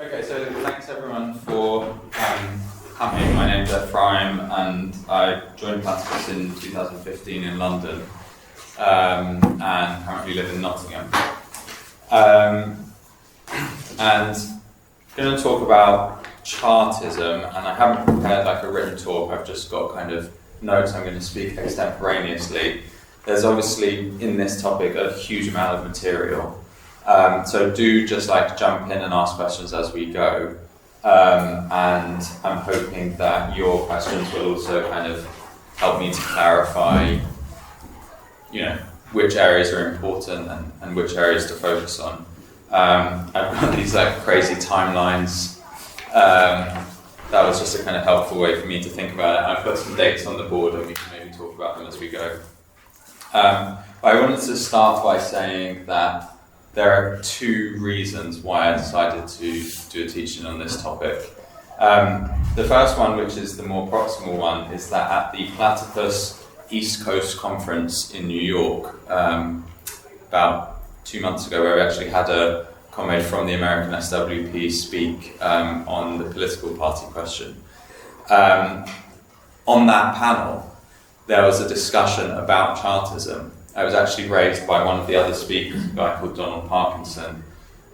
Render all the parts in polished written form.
Okay, so thanks everyone for coming. My name's Efraim and I joined Platypus in 2015 in London and currently live in Nottingham. And I'm going to talk about Chartism, and I haven't prepared like a written talk, I've just got kind of notes I'm going to speak extemporaneously. There's obviously in this topic a huge amount of material. So do just like jump in and ask questions as we go. And I'm hoping that your questions will also kind of help me to clarify, which areas are important and which areas to focus on. I've got these like crazy timelines. That was just a kind of helpful way for me to think about it. I've got some dates on the board and we can maybe talk about them as we go. I wanted to start by saying that there are two reasons why I decided to do a teaching on this topic. The first one, which is the more proximal one, is that at the Platypus East Coast Conference in New York, about 2 months ago, where we actually had a comrade from the American SWP speak on the political party question. On that panel, there was a discussion about Chartism. It was actually raised by one of the other speakers, a guy called Donald Parkinson,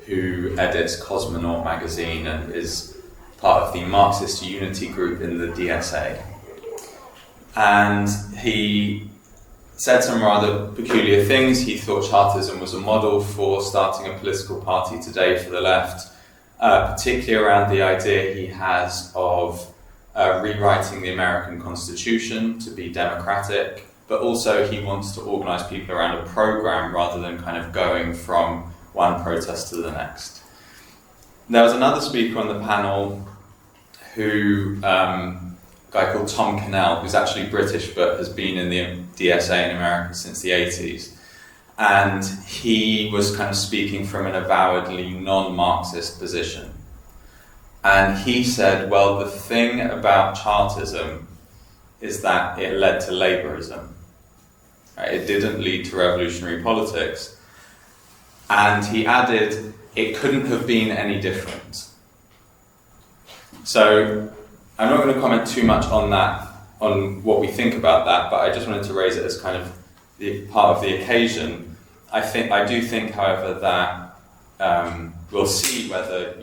who edits Cosmonaut magazine and is part of the Marxist unity group in the DSA. And he said some rather peculiar things. He thought Chartism was a model for starting a political party today for the left, particularly around the idea he has of rewriting the American Constitution to be democratic, but also he wants to organise people around a programme rather than kind of going from one protest to the next. There was another speaker on the panel who, a guy called Tom Cannell, who's actually British but has been in the DSA in America since the 80s. And he was kind of speaking from an avowedly non-Marxist position. And he said, well, the thing about Chartism is that it led to labourism. Right? It didn't lead to revolutionary politics. And he added, it couldn't have been any different. So I'm not going to comment too much on that, on what we think about that, but I just wanted to raise it as kind of the part of the occasion. I do think, however, that we'll see whether,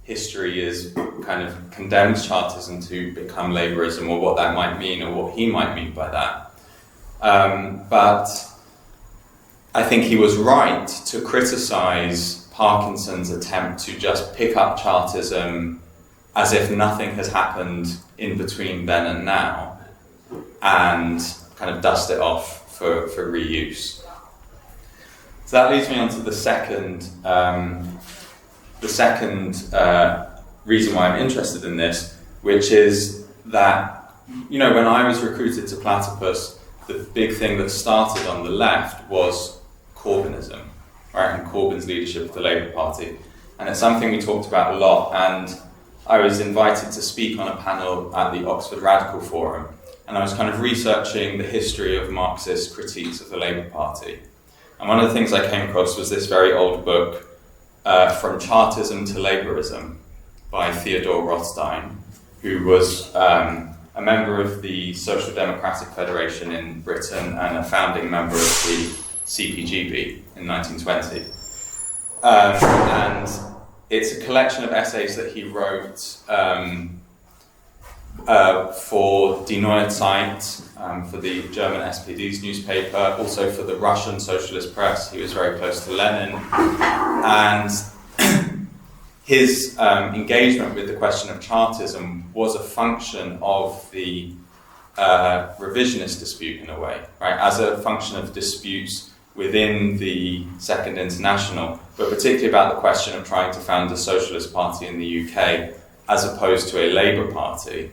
history is kind of condemns Chartism to become labourism, or what that might mean, or what he might mean by that. But I think he was right to criticise Parkinson's attempt to just pick up Chartism as if nothing has happened in between then and now, and kind of dust it off for reuse. So that leads me on to the second reason why I'm interested in this, which is that, when I was recruited to Platypus, the big thing that started on the left was Corbynism, right, and Corbyn's leadership of the Labour Party. And it's something we talked about a lot, and I was invited to speak on a panel at the Oxford Radical Forum, and I was kind of researching the history of Marxist critiques of the Labour Party. And one of the things I came across was this very old book, From Chartism to Labourism, by Theodore Rothstein, who was a member of the Social Democratic Federation in Britain and a founding member of the CPGB in 1920. And it's a collection of essays that he wrote for Die Neue Zeit, for the German SPD's newspaper, also for the Russian Socialist Press. He was very close to Lenin. And his engagement with the question of Chartism was a function of the revisionist dispute in a way, right? As a function of disputes within the Second International, but particularly about the question of trying to found a socialist party in the UK as opposed to a Labour Party.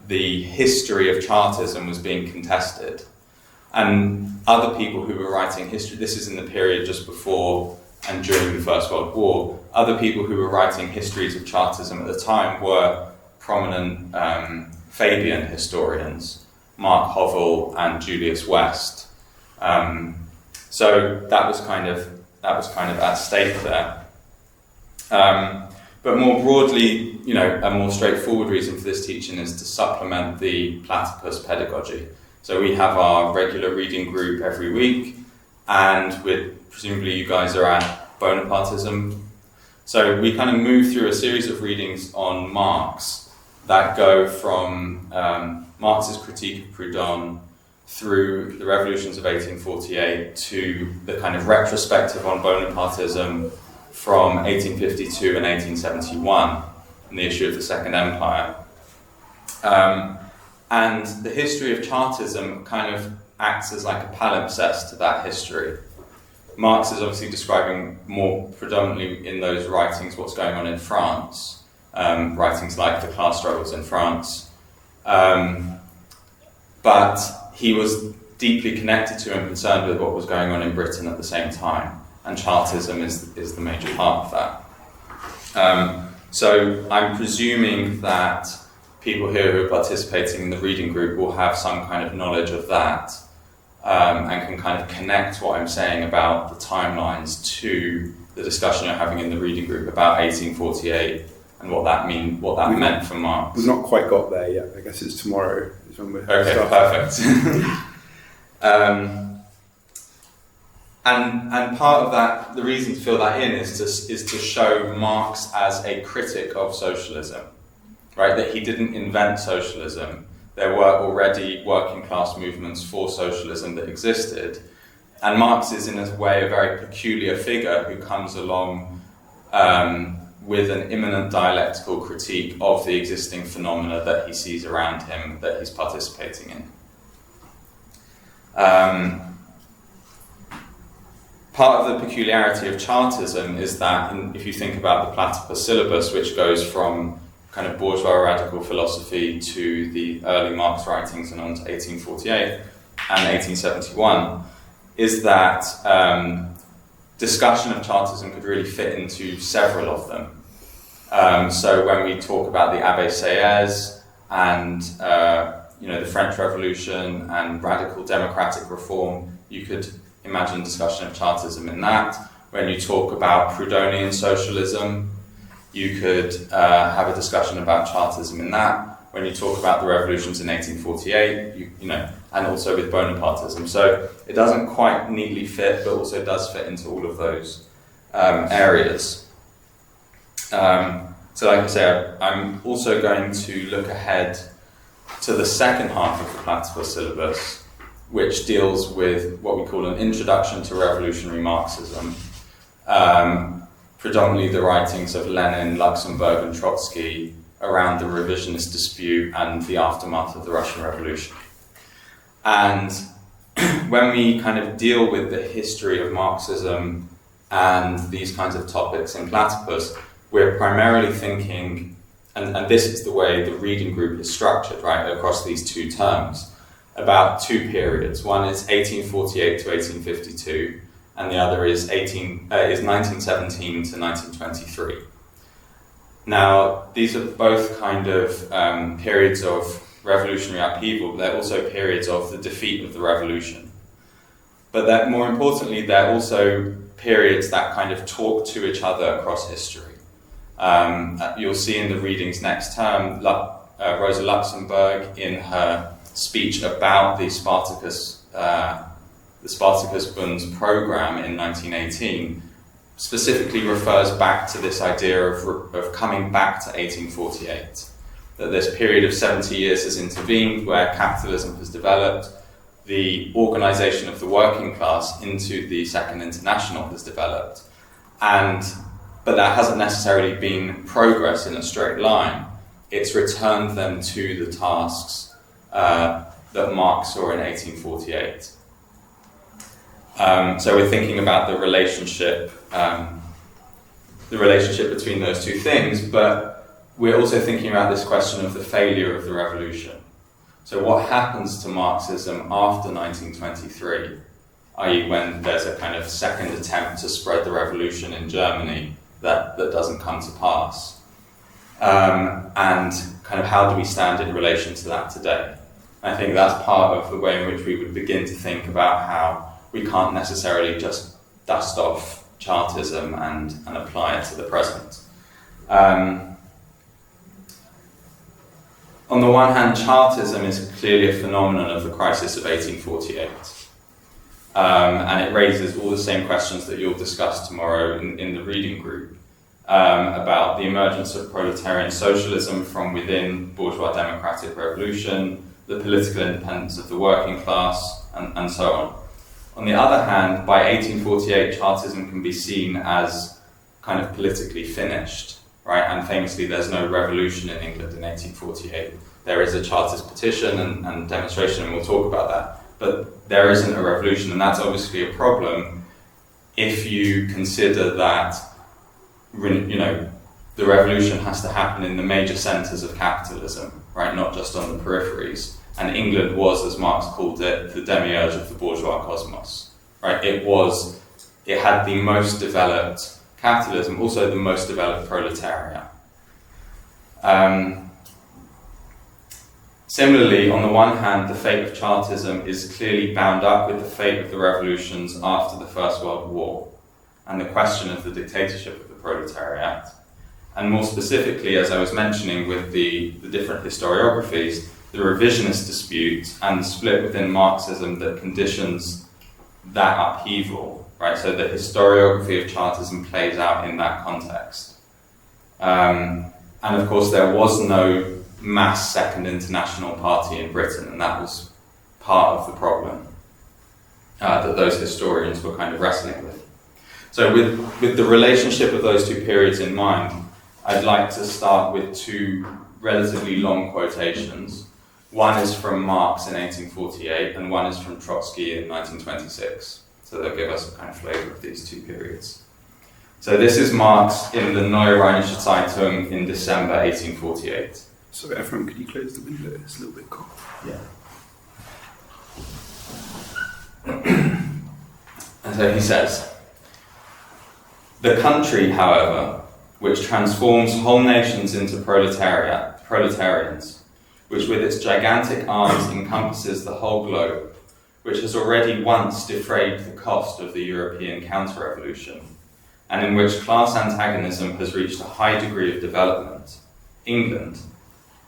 The history of Chartism was being contested. And other people who were writing history, this is in the period just before and during the First World War, other people who were writing histories of Chartism at the time were prominent Fabian historians, Mark Hovell and Julius West. So that was kind of at stake there. But more broadly, a more straightforward reason for this teaching is to supplement the Platypus pedagogy. So we have our regular reading group every week, and presumably you guys are at Bonapartism. So we kind of move through a series of readings on Marx that go from Marx's Critique of Proudhon through the revolutions of 1848 to the kind of retrospective on Bonapartism from 1852 and 1871, and the issue of the Second Empire. And the history of Chartism kind of acts as like a palimpsest to that history. Marx is obviously describing more predominantly in those writings what's going on in France, writings like The Class Struggles in France. But he was deeply connected to and concerned with what was going on in Britain at the same time, and Chartism is the major part of that. So I'm presuming that people here who are participating in the reading group will have some kind of knowledge of that, and can kind of connect what I'm saying about the timelines to the discussion you're having in the reading group about 1848 and what that meant for Marx. We've not quite got there yet. I guess it's tomorrow is when we're okay, starting. Perfect. And part of that, the reason to fill that in is to show Marx as a critic of socialism, right? That he didn't invent socialism. There were already working class movements for socialism that existed, and Marx is in a way a very peculiar figure who comes along with an imminent dialectical critique of the existing phenomena that he sees around him, that he's participating in. Part of the peculiarity of Chartism is that, if you think about the Platypus Syllabus, which goes from kind of bourgeois radical philosophy to the early Marx writings and on to 1848 and 1871, is that discussion of Chartism could really fit into several of them. So when we talk about the Abbé Sieyès and the French Revolution and radical democratic reform, you could imagine discussion of Chartism in that. When you talk about Proudhonian socialism, you could have a discussion about Chartism in that. When you talk about the revolutions in 1848, and also with Bonapartism. So it doesn't quite neatly fit, but also does fit into all of those areas. So like I say, I'm also going to look ahead to the second half of the Platypus Syllabus, which deals with what we call an introduction to revolutionary Marxism, predominantly the writings of Lenin, Luxemburg and Trotsky around the revisionist dispute and the aftermath of the Russian Revolution. And when we kind of deal with the history of Marxism and these kinds of topics in Platypus, we're primarily thinking, and this is the way the reading group is structured, right, across these two terms, about two periods. One is 1848 to 1852, and the other is 1917 to 1923. Now, these are both kind of periods of revolutionary upheaval, but they're also periods of the defeat of the revolution. But that, more importantly, they're also periods that kind of talk to each other across history. You'll see in the readings next term, Rosa Luxemburg, in her speech about the Spartacus Bund's program in 1918, specifically refers back to this idea of coming back to 1848. That this period of 70 years has intervened where capitalism has developed, the organisation of the working class into the Second International has developed, but that hasn't necessarily been progress in a straight line. It's returned them to the tasks that Marx saw in 1848. So we're thinking about the relationship between those two things, but we're also thinking about this question of the failure of the revolution. So what happens to Marxism after 1923, i.e. when there's a kind of second attempt to spread the revolution in Germany that doesn't come to pass? And kind of how do we stand in relation to that today? I think that's part of the way in which we would begin to think about how we can't necessarily just dust off Chartism and apply it to the present. On the one hand, Chartism is clearly a phenomenon of the crisis of 1848. And it raises all the same questions that you'll discuss tomorrow in the reading group about the emergence of proletarian socialism from within bourgeois democratic revolution, the political independence of the working class, and so on. On the other hand, by 1848, Chartism can be seen as kind of politically finished, right? And famously, there's no revolution in England in 1848. There is a Chartist petition and demonstration, and we'll talk about that. But there isn't a revolution, and that's obviously a problem if you consider that, you know, the revolution has to happen in the major centres of capitalism, right? Not just on the peripheries. And England was, as Marx called it, the demiurge of the bourgeois cosmos, right? It had the most developed capitalism, also the most developed proletariat. Similarly, on the one hand, the fate of Chartism is clearly bound up with the fate of the revolutions after the First World War and the question of the dictatorship of the proletariat. And more specifically, as I was mentioning with the different historiographies, the revisionist dispute and the split within Marxism that conditions that upheaval, right? So the historiography of Chartism plays out in that context. And of course, there was no mass Second International Party in Britain, and that was part of the problem that those historians were kind of wrestling with. So with the relationship of those two periods in mind, I'd like to start with two relatively long quotations. One is from Marx in 1848, and one is from Trotsky in 1926. So they'll give us a kind of flavour of these two periods. So this is Marx in the Neue Rheinische Zeitung in December 1848. Sorry, Efraim, could you close the window? It's a little bit cold. Yeah. And so he says, "The country, however, which transforms whole nations into proletarians, which with its gigantic arms encompasses the whole globe, which has already once defrayed the cost of the European counter-revolution, and in which class antagonism has reached a high degree of development, England,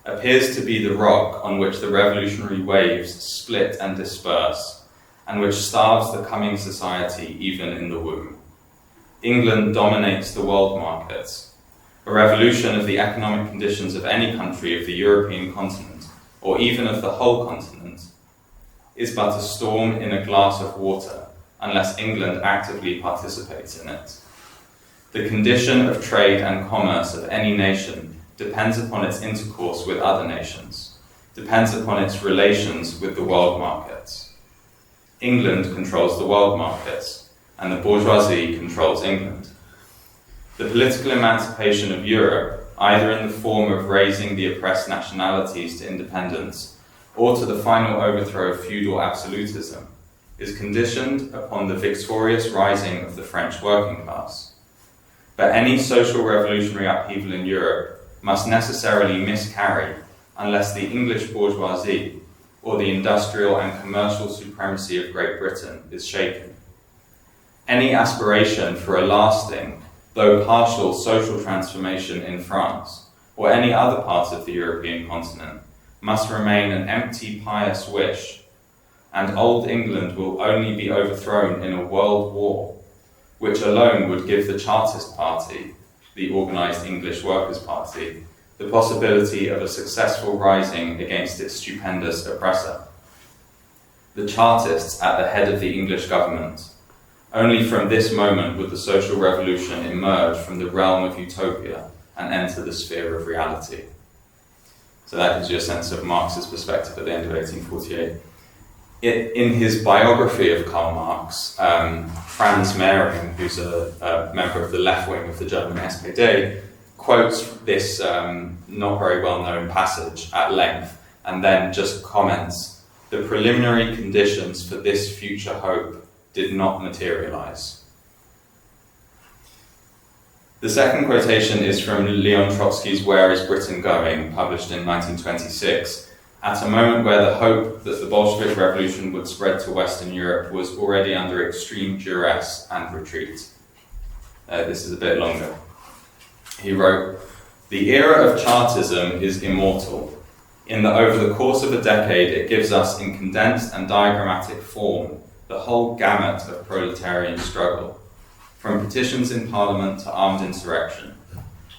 appears to be the rock on which the revolutionary waves split and disperse, and which starves the coming society even in the womb. England dominates the world markets. A revolution of the economic conditions of any country of the European continent, or even of the whole continent, is but a storm in a glass of water, unless England actively participates in it. The condition of trade and commerce of any nation depends upon its intercourse with other nations, depends upon its relations with the world markets. England controls the world markets, and the bourgeoisie controls England. The political emancipation of Europe, either in the form of raising the oppressed nationalities to independence, or to the final overthrow of feudal absolutism, is conditioned upon the victorious rising of the French working class. But any social revolutionary upheaval in Europe must necessarily miscarry unless the English bourgeoisie or the industrial and commercial supremacy of Great Britain is shaken. Any aspiration for a lasting, though partial, social transformation in France or any other part of the European continent must remain an empty, pious wish, and old England will only be overthrown in a world war, which alone would give the Chartist Party, the organised English Workers' Party, the possibility of a successful rising against its stupendous oppressor. The Chartists at the head of the English government. Only from this moment would the social revolution emerge from the realm of utopia and enter the sphere of reality." So that gives you a sense of Marx's perspective at the end of 1848. In his biography of Karl Marx, Franz Mehring, who's a member of the left wing of the German SPD, quotes this not very well-known passage at length, and then just comments, "The preliminary conditions for this future hope did not materialize." The second quotation is from Leon Trotsky's Where is Britain Going?, published in 1926, at a moment where the hope that the Bolshevik Revolution would spread to Western Europe was already under extreme duress and retreat. This is a bit longer. He wrote, The era of Chartism is immortal, in that over the course of a decade it gives us in condensed and diagrammatic form the whole gamut of proletarian struggle, from petitions in Parliament to armed insurrection,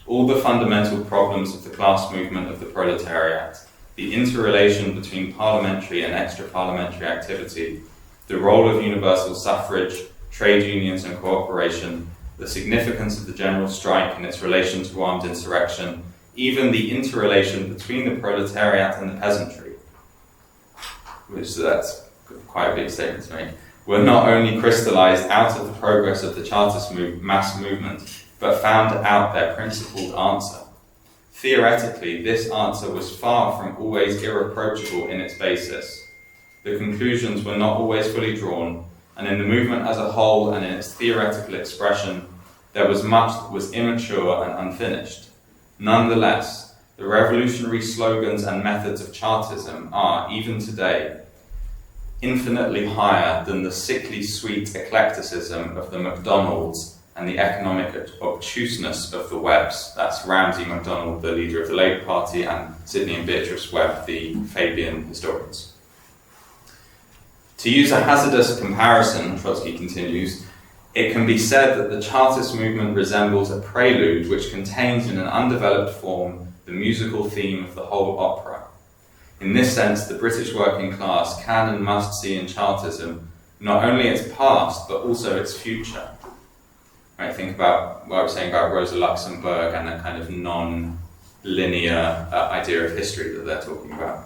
all the fundamental problems of the class movement of the proletariat, the interrelation between parliamentary and extra-parliamentary activity, the role of universal suffrage, trade unions and cooperation, the significance of the general strike and its relation to armed insurrection, even the interrelation between the proletariat and the peasantry, which that's quite a big statement to make, were not only crystallized out of the progress of the Chartist mass movement, but found out their principled answer. Theoretically, this answer was far from always irreproachable in its basis. The conclusions were not always fully drawn, and in the movement as a whole and in its theoretical expression, there was much that was immature and unfinished. Nonetheless, the revolutionary slogans and methods of Chartism are, even today, infinitely higher than the sickly sweet eclecticism of the MacDonalds and the economic obtuseness of the Webbs. That's Ramsay MacDonald, the leader of the Labour Party, and Sidney and Beatrice Webb, the Fabian historians. To use a hazardous comparison, Trotsky continues, it can be said that the Chartist movement resembles a prelude which contains in an undeveloped form the musical theme of the whole opera. In this sense, the British working class can and must see in Chartism not only its past, but also its future. I think about what I was saying about Rosa Luxemburg and that kind of non-linear idea of history that they're talking about.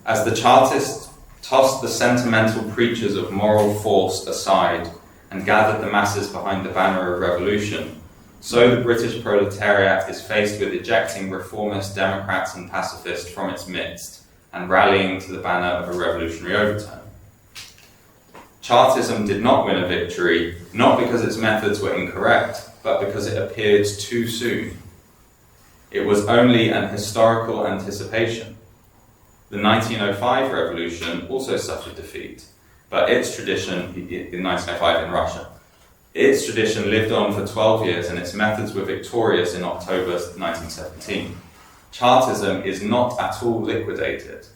As the Chartists tossed the sentimental preachers of moral force aside and gathered the masses behind the banner of revolution, so the British proletariat is faced with ejecting reformist Democrats and pacifists from its midst and rallying to the banner of a revolutionary overturn. Chartism did not win a victory, not because its methods were incorrect, but because it appeared too soon. It was only an historical anticipation. The 1905 revolution also suffered defeat, but its tradition, in 1905 in Russia, its tradition lived on for 12 years and its methods were victorious in October 1917. Chartism is not at all liquidated.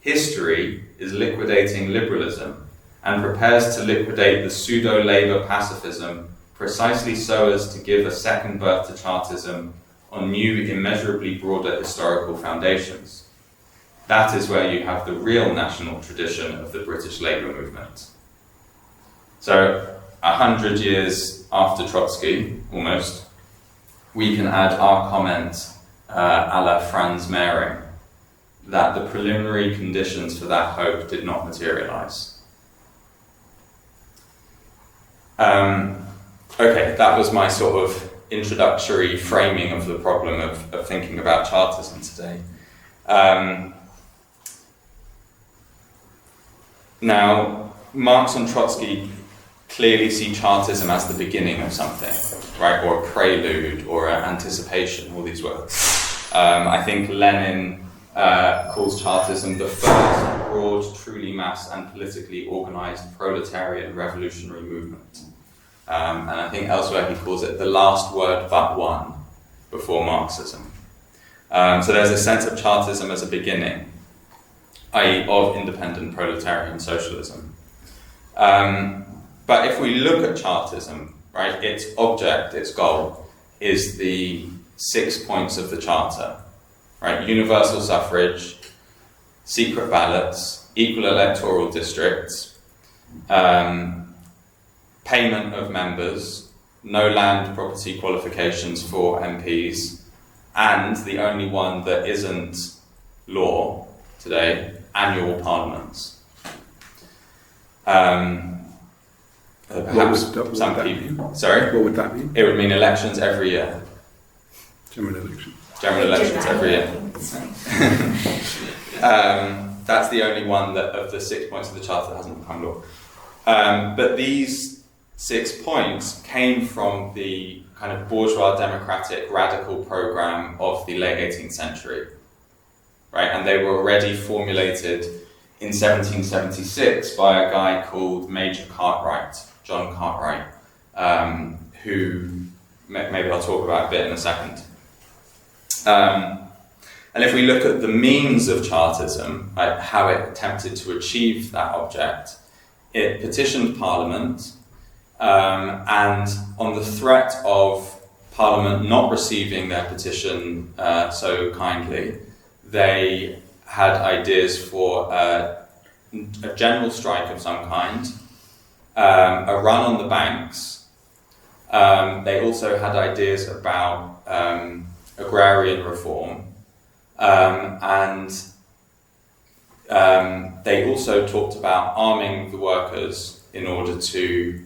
History is liquidating liberalism and prepares to liquidate the pseudo-Labour pacifism precisely so as to give a second birth to Chartism on new, immeasurably broader historical foundations. That is where you have the real national tradition of the British Labour movement. So, 100 years after Trotsky, almost, we can add our comment a la Franz Mehring, that the preliminary conditions for that hope did not materialise. Okay, that was my sort of introductory framing of the problem of thinking about Chartism today. Now, Marx and Trotsky clearly see Chartism as the beginning of something, right? Or a prelude, or an anticipation, all these words. I think Lenin calls Chartism the first broad, truly mass and politically organised proletarian revolutionary movement. And I think elsewhere he calls it the last word but one before Marxism. So there's a sense of Chartism as a beginning, i.e. of independent proletarian socialism. But if we look at Chartism, right, its object, its goal, is the 6 points of the Charter, right? Universal suffrage, secret ballots, equal electoral districts, payment of members, no land property qualifications for MPs, and the only one that isn't law today, annual parliaments. Perhaps some people. Sorry? What would that mean? It would mean elections every year. General elections. General elections every year. That's the only one that of the 6 points of the Charter that hasn't become law. But these 6 points came from the kind of bourgeois democratic radical program of the late 18th century, right? And they were already formulated in 1776 by a guy called Major Cartwright, John Cartwright, who maybe I'll talk about a bit in a second. And if we look at the means of Chartism, like how it attempted to achieve that object, it petitioned Parliament, and on the threat of Parliament not receiving their petition so kindly, they had ideas for a general strike of some kind, a run on the banks. They also had ideas about agrarian reform, and they also talked about arming the workers in order to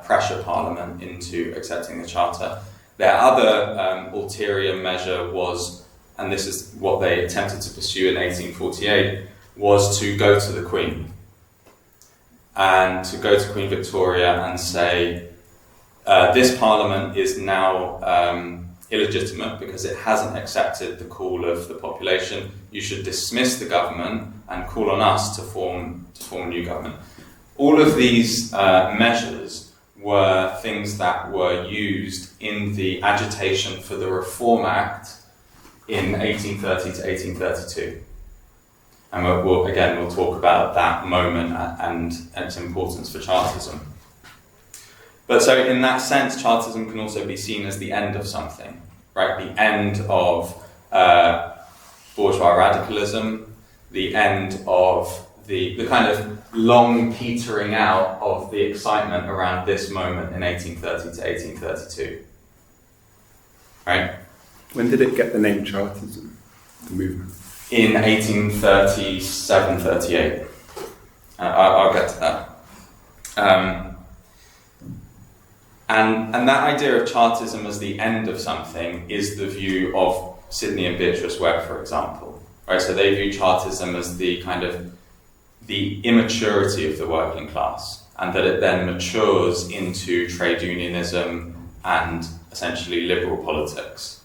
pressure Parliament into accepting the Charter. Their other ulterior measure was, and this is what they attempted to pursue in 1848, was to go to the Queen. And to go to Queen Victoria and say, this Parliament is now illegitimate because it hasn't accepted the call of the population. You should dismiss the government and call on us to form a new government. All of these measures were things that were used in the agitation for the Reform Act in 1830 to 1832. And we'll talk about that moment and its importance for Chartism. But so in that sense, Chartism can also be seen as the end of something, right? The end of bourgeois radicalism, the end of the kind of long petering out of the excitement around this moment in 1830 to 1832. Right? When did it get the name Chartism, the movement? In 1837-38. I'll get to that. And that idea of Chartism as the end of something is the view of Sidney and Beatrice Webb, for example. Right? So they view Chartism as the kind of the immaturity of the working class, and that it then matures into trade unionism and essentially liberal politics.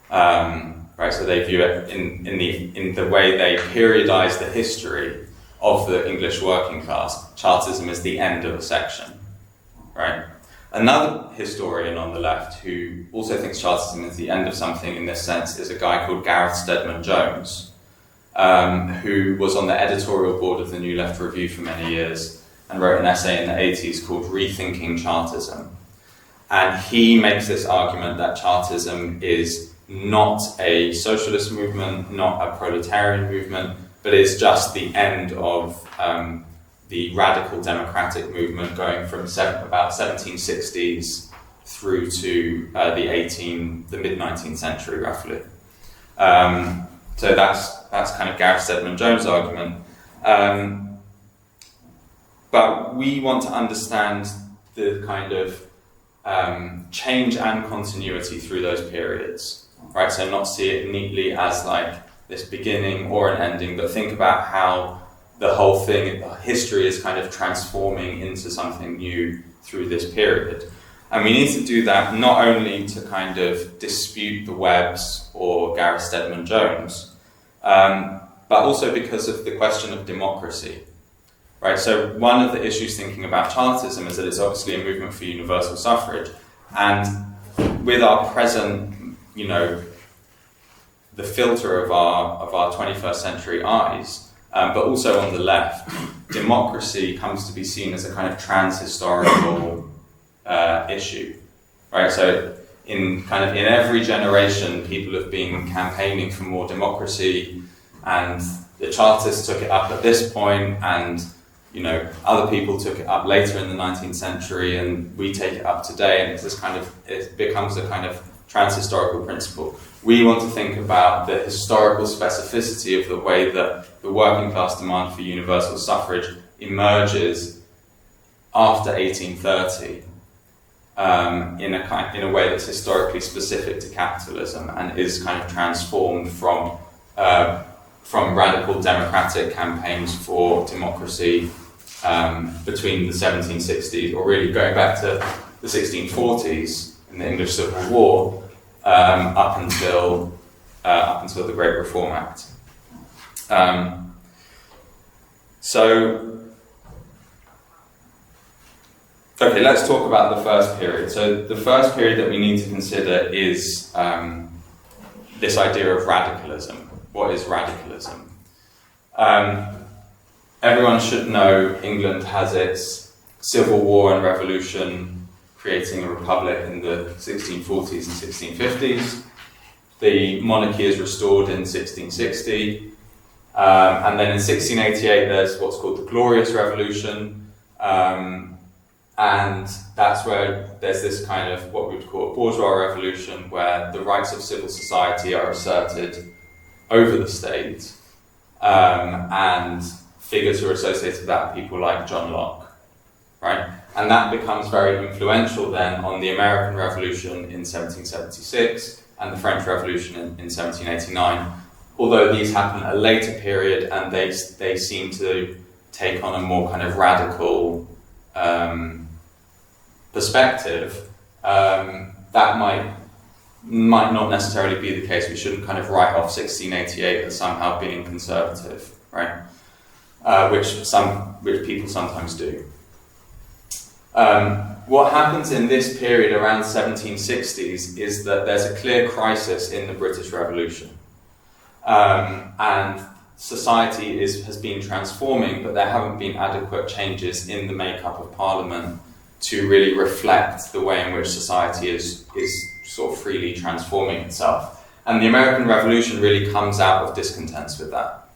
Right, so they view it in the way they periodize the history of the English working class. Chartism is the end of a section. Right. Another historian on the left who also thinks Chartism is the end of something in this sense is a guy called Gareth Stedman Jones, who was on the editorial board of the New Left Review for many years and wrote an essay in the 80s called Rethinking Chartism. And he makes this argument that Chartism is not a socialist movement, not a proletarian movement, but is just the end of the radical democratic movement going from about 1760s through to the mid-19th century, roughly. So that's kind of Gareth Stedman Jones' argument. But we want to understand the kind of change and continuity through those periods, right? So not see it neatly as like this beginning or an ending, but think about how the whole thing, history is kind of transforming into something new through this period. And we need to do that not only to kind of dispute the Webbs or Gareth Stedman Jones, but also because of the question of democracy, right? So one of the issues thinking about Chartism is that it's obviously a movement for universal suffrage, and with our present, the filter of our 21st century eyes, but also on the left, democracy comes to be seen as a kind of trans-historical issue, right? So in every generation, people have been campaigning for more democracy, and the Chartists took it up at this point, and other people took it up later in the 19th century, and we take it up today, and it becomes a kind of trans-historical principle. We want to think about the historical specificity of the way that the working class demand for universal suffrage emerges after 1830 in a way that's historically specific to capitalism and is kind of transformed from radical democratic campaigns for democracy between the 1760s, or really going back to the 1640s in the English Civil War, up until the Great Reform Act. Okay, let's talk about the first period. So the first period that we need to consider is this idea of radicalism. What is radicalism? Everyone should know England has its civil war and revolution, creating a republic in the 1640s and 1650s. The monarchy is restored in 1660. And then in 1688, there's what's called the Glorious Revolution. And that's where there's this kind of what we would call a bourgeois revolution, where the rights of civil society are asserted over the state. And figures who are associated with that are people like John Locke, right? And that becomes very influential then on the American Revolution in 1776 and the French Revolution in 1789. Although these happen at a later period and they seem to take on a more kind of radical perspective, that might not necessarily be the case. We shouldn't kind of write off 1688 as somehow being conservative, right? Which people sometimes do. What happens in this period around 1760s is that there's a clear crisis in the British Revolution. And society has been transforming, but there haven't been adequate changes in the makeup of Parliament to really reflect the way in which society is sort of freely transforming itself. And the American Revolution really comes out of discontents with that,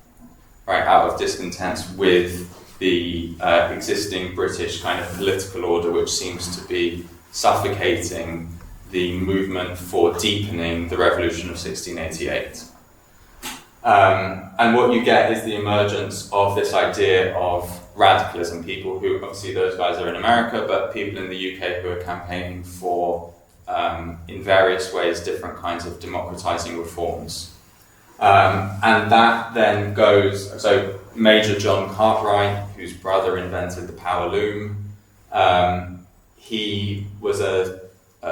right? Out of discontents with the existing British kind of political order, which seems to be suffocating the movement for deepening the revolution of 1688. And what you get is the emergence of this idea of radicalism, people who, obviously those guys are in America, but people in the UK who are campaigning for, in various ways, different kinds of democratizing reforms. And that then goes, so Major John Cartwright, whose brother invented the power loom, he was a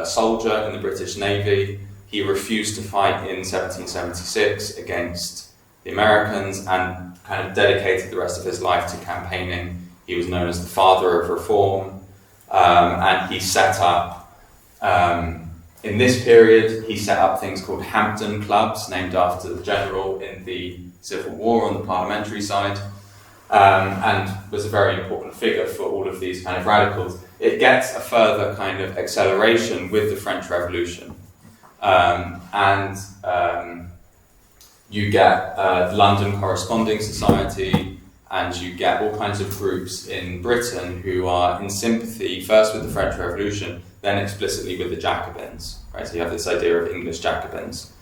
soldier in the British Navy. He refused to fight in 1776 against the Americans and kind of dedicated the rest of his life to campaigning. He was known as the father of reform, and he set up, in this period, he set up things called Hampden Clubs, named after the general in the Civil War on the parliamentary side, and was a very important figure for all of these kind of radicals. It gets a further kind of acceleration with the French Revolution. You get the London Corresponding Society, and you get all kinds of groups in Britain who are in sympathy first with the French Revolution, then explicitly with the Jacobins, right? So you have this idea of English Jacobins.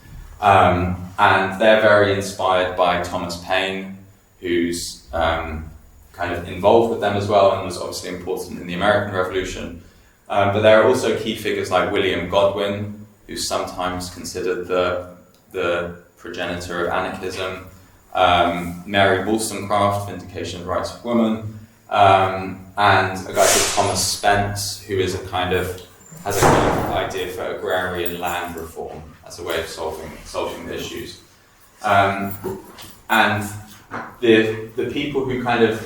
And they're very inspired by Thomas Paine, who's kind of involved with them as well and was obviously important in the American Revolution. But there are also key figures like William Godwin, who's sometimes considered the progenitor of anarchism, Mary Wollstonecraft, Vindication of the Rights of Women, and a guy called Thomas Spence, who is has a kind of idea for agrarian land reform as a way of solving the issues. And the people who kind of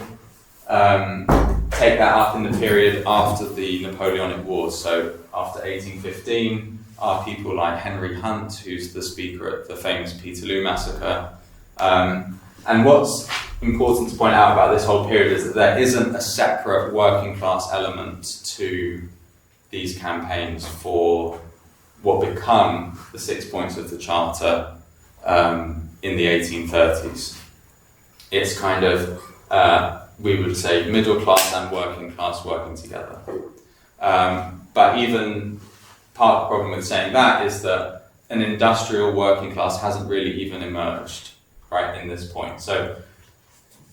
take that up in the period after the Napoleonic Wars, so after 1815, are people like Henry Hunt, who's the speaker at the famous Peterloo Massacre. And what's important to point out about this whole period is that there isn't a separate working class element to these campaigns for what become the 6 points of the Charter in the 1830s. It's kind of, we would say, middle class and working class working together. But even part of the problem with saying that is that an industrial working class hasn't really even emerged, right, in this point. So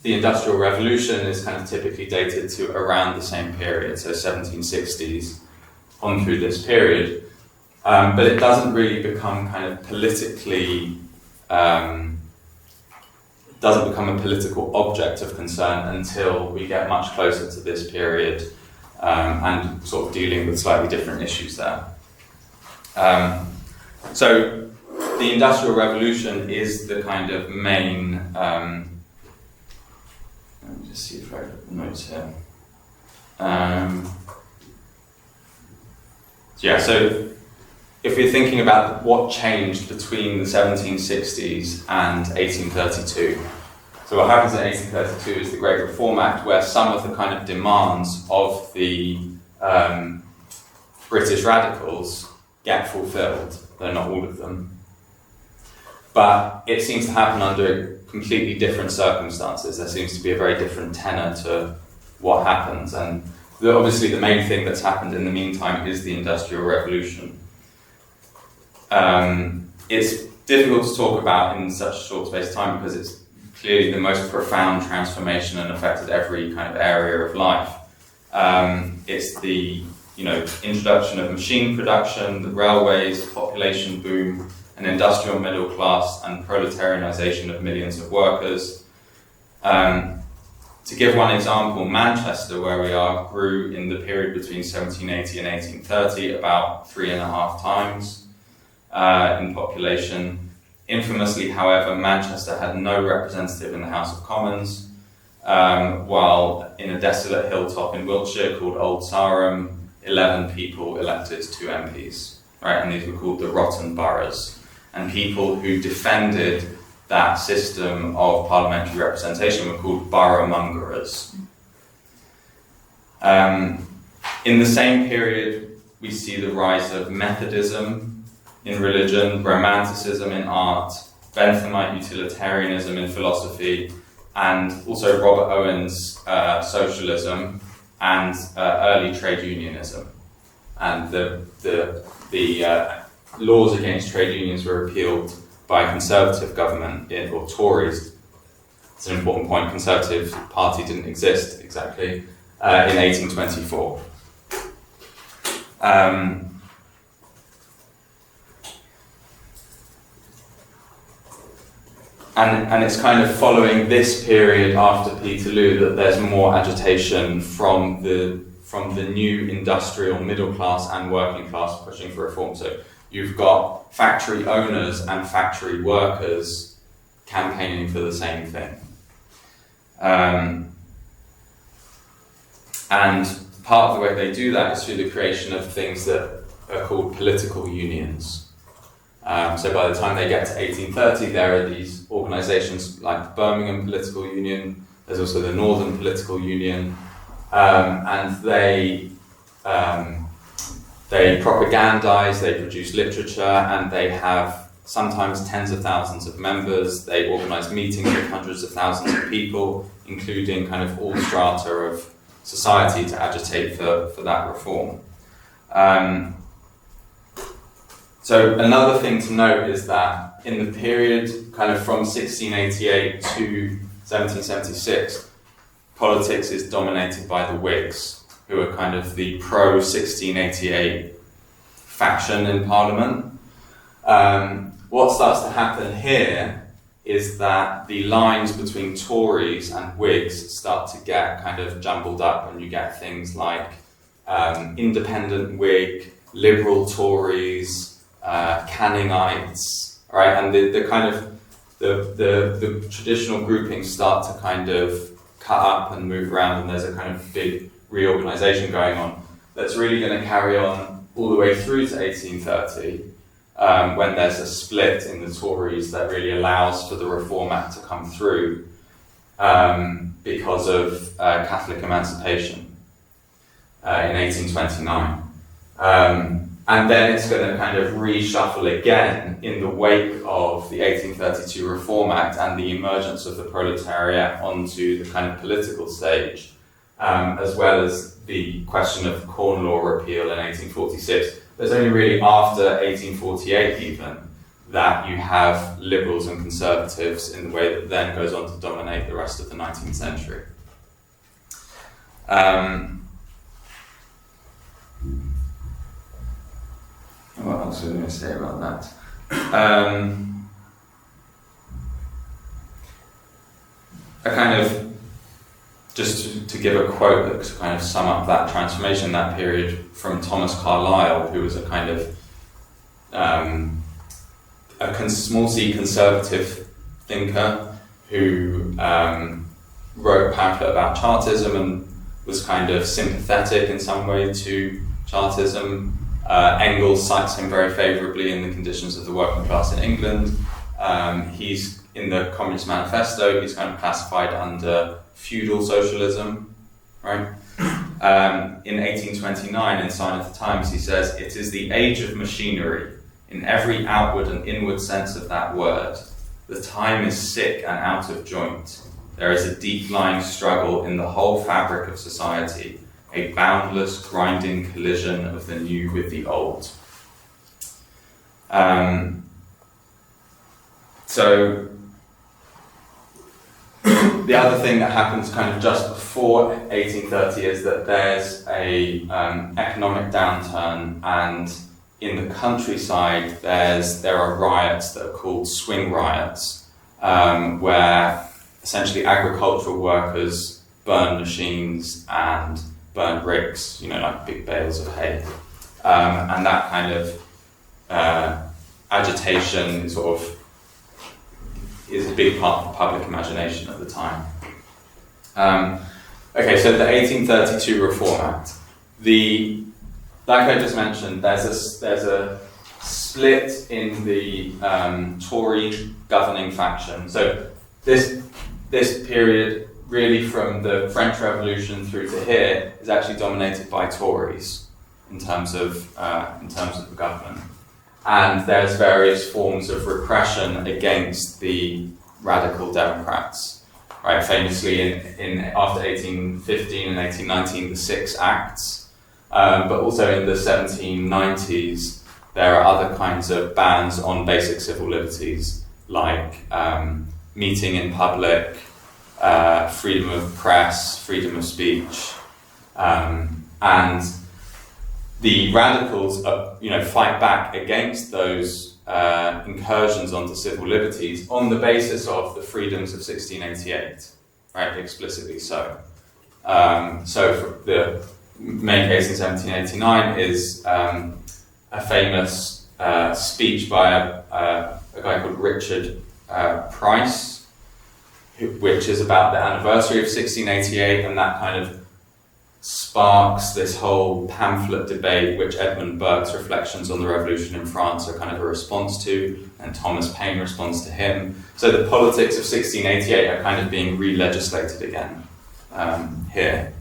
the Industrial Revolution is kind of typically dated to around the same period, so 1760s on through this period. But it doesn't really become kind of politically, doesn't become a political object of concern until we get much closer to this period and sort of dealing with slightly different issues there. So the Industrial Revolution is the kind of main, let me just see if I have the notes here. if we're thinking about what changed between the 1760s and 1832, so what happens in 1832 is the Great Reform Act, where some of the kind of demands of the British radicals get fulfilled, though not all of them. But it seems to happen under completely different circumstances. There seems to be a very different tenor to what happens. And obviously the main thing that's happened in the meantime is the Industrial Revolution. It's difficult to talk about in such a short space of time because it's clearly the most profound transformation and affected every kind of area of life. It's the introduction of machine production, the railways, population boom, an industrial middle class, and proletarianization of millions of workers. To give one example, Manchester, where we are, grew in the period between 1780 and 1830 about 3.5 times in population. Infamously, however, Manchester had no representative in the House of Commons, while in a desolate hilltop in Wiltshire called Old Sarum, 11 people elected 2 MPs, right? And these were called the rotten boroughs. And people who defended that system of parliamentary representation were called boroughmongerers. In the same period, we see the rise of Methodism in religion, Romanticism in art, Benthamite utilitarianism in philosophy, and also Robert Owen's socialism and early trade unionism. And the laws against trade unions were repealed by a Conservative government, or Tories. It's an important point. Conservative Party didn't exist exactly in 1824. And it's kind of following this period after Peterloo that there's more agitation from the new industrial middle class and working class pushing for reform. So you've got factory owners and factory workers campaigning for the same thing. And part of the way they do that is through the creation of things that are called political unions. So by the time they get to 1830, there are these organisations like the Birmingham Political Union, there's also the Northern Political Union, and they propagandise, they produce literature, and they have sometimes tens of thousands of members. They organise meetings with hundreds of thousands of people, including kind of all strata of society, to agitate for that reform. So another thing to note is that in the period kind of from 1688 to 1776, politics is dominated by the Whigs, who are kind of the pro-1688 faction in Parliament. What starts to happen here is that the lines between Tories and Whigs start to get kind of jumbled up, and you get things like independent Whig, liberal Tories, Canningites, right? And the kind of the traditional groupings start to kind of cut up and move around, and there's a kind of big reorganisation going on that's really going to carry on all the way through to 1830, when there's a split in the Tories that really allows for the Reform Act to come through because of Catholic emancipation in 1829. And then it's going to kind of reshuffle again in the wake of the 1832 Reform Act and the emergence of the proletariat onto the kind of political stage, as well as the question of Corn Law repeal in 1846. There's only really after 1848 even that you have liberals and conservatives in the way that then goes on to dominate the rest of the 19th century. What else was I going to say about that? I kind of, just to give a quote to kind of sum up that transformation, that period, from Thomas Carlisle, who was a kind of small c conservative thinker who wrote a pamphlet about Chartism and was kind of sympathetic in some way to Chartism. Engels cites him very favourably in the conditions of the working class in England. He's in the Communist Manifesto, he's kind of classified under feudal socialism, right? In 1829, in Sign of the Times, he says, "It is the age of machinery, in every outward and inward sense of that word. The time is sick and out of joint. There is a deep-lying struggle in the whole fabric of society, a boundless, grinding collision of the new with the old." So the other thing that happens kind of just before 1830 is that there's a economic downturn, and in the countryside there are riots that are called swing riots, where essentially agricultural workers burn machines and burn bricks, like big bales of hay, and that kind of agitation is a big part of the public imagination at the time. Okay, so the 1832 Reform Act. Like I just mentioned, there's a split in the Tory governing faction. So this period, really from the French Revolution through to here, is actually dominated by Tories in terms of the government. And there's various forms of repression against the radical Democrats, right? Famously, in after 1815 and 1819, the Six Acts, but also in the 1790s, there are other kinds of bans on basic civil liberties, like meeting in public, freedom of press, freedom of speech, and the radicals, fight back against those incursions onto civil liberties on the basis of the freedoms of 1688, right? Explicitly so. So for the main case in 1789 is a famous speech by a guy called Richard Price, which is about the anniversary of 1688, and that kind of sparks this whole pamphlet debate, which Edmund Burke's Reflections on the Revolution in France are kind of a response to, and Thomas Paine responds to him. So the politics of 1688 are kind of being re-legislated again here.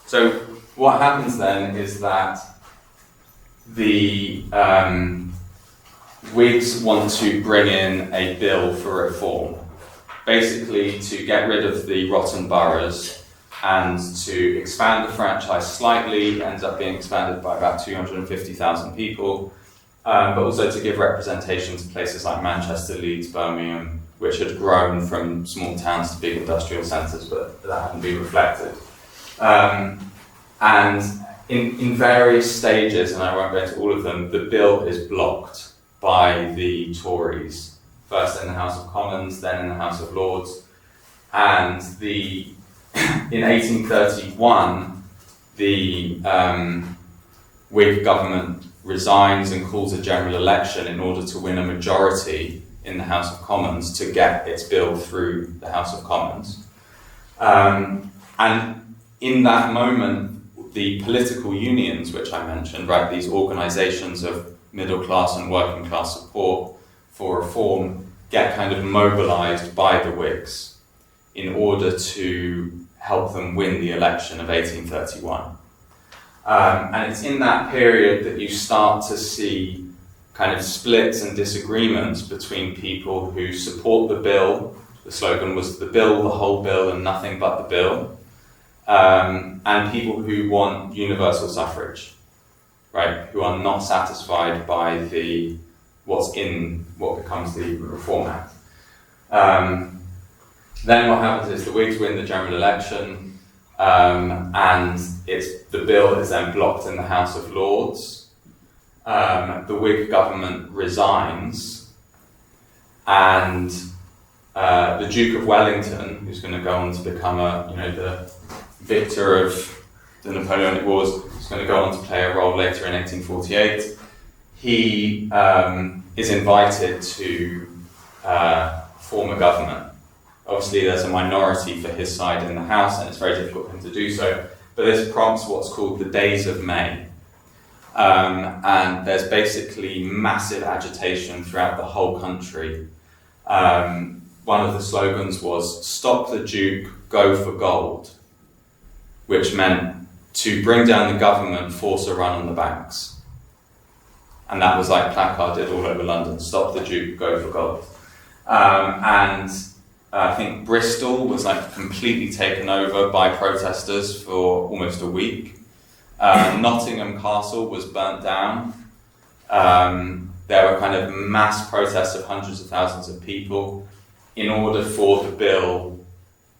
So what happens then is that the Whigs want to bring in a bill for reform, basically to get rid of the rotten boroughs and to expand the franchise slightly. It ends up being expanded by about 250,000 people, but also to give representation to places like Manchester, Leeds, Birmingham, which had grown from small towns to big industrial centres, but that hadn't been reflected. And in various stages, and I won't go into all of them, the bill is blocked by the Tories, first in the House of Commons, then in the House of Lords, and in 1831, the Whig government resigns and calls a general election in order to win a majority in the House of Commons to get its bill through the House of Commons. And in that moment, the political unions, which I mentioned, right, these organisations of middle class and working class support for reform, get kind of mobilised by the Whigs in order to help them win the election of 1831. And it's in that period that you start to see kind of splits and disagreements between people who support the bill. The slogan was the bill, the whole bill, and nothing but the bill. And people who want universal suffrage, right? Who are not satisfied by what becomes the Reform Act. Then what happens is the Whigs win the general election, and the bill is then blocked in the House of Lords. The Whig government resigns, and the Duke of Wellington, who's going to go on to become the victor of the Napoleonic Wars, who's going to go on to play a role later in 1848, he is invited to form a government. Obviously, there's a minority for his side in the House, and it's very difficult for him to do so. but this prompts what's called the Days of May. And there's basically massive agitation throughout the whole country. One of the slogans was, "Stop the Duke, go for gold," which meant to bring down the government, force a run on the banks. And that was like placarded all over London, "Stop the Duke, go for gold." And I think Bristol was like completely taken over by protesters for almost a week. Nottingham Castle was burnt down. There were kind of mass protests of hundreds of thousands of people in order for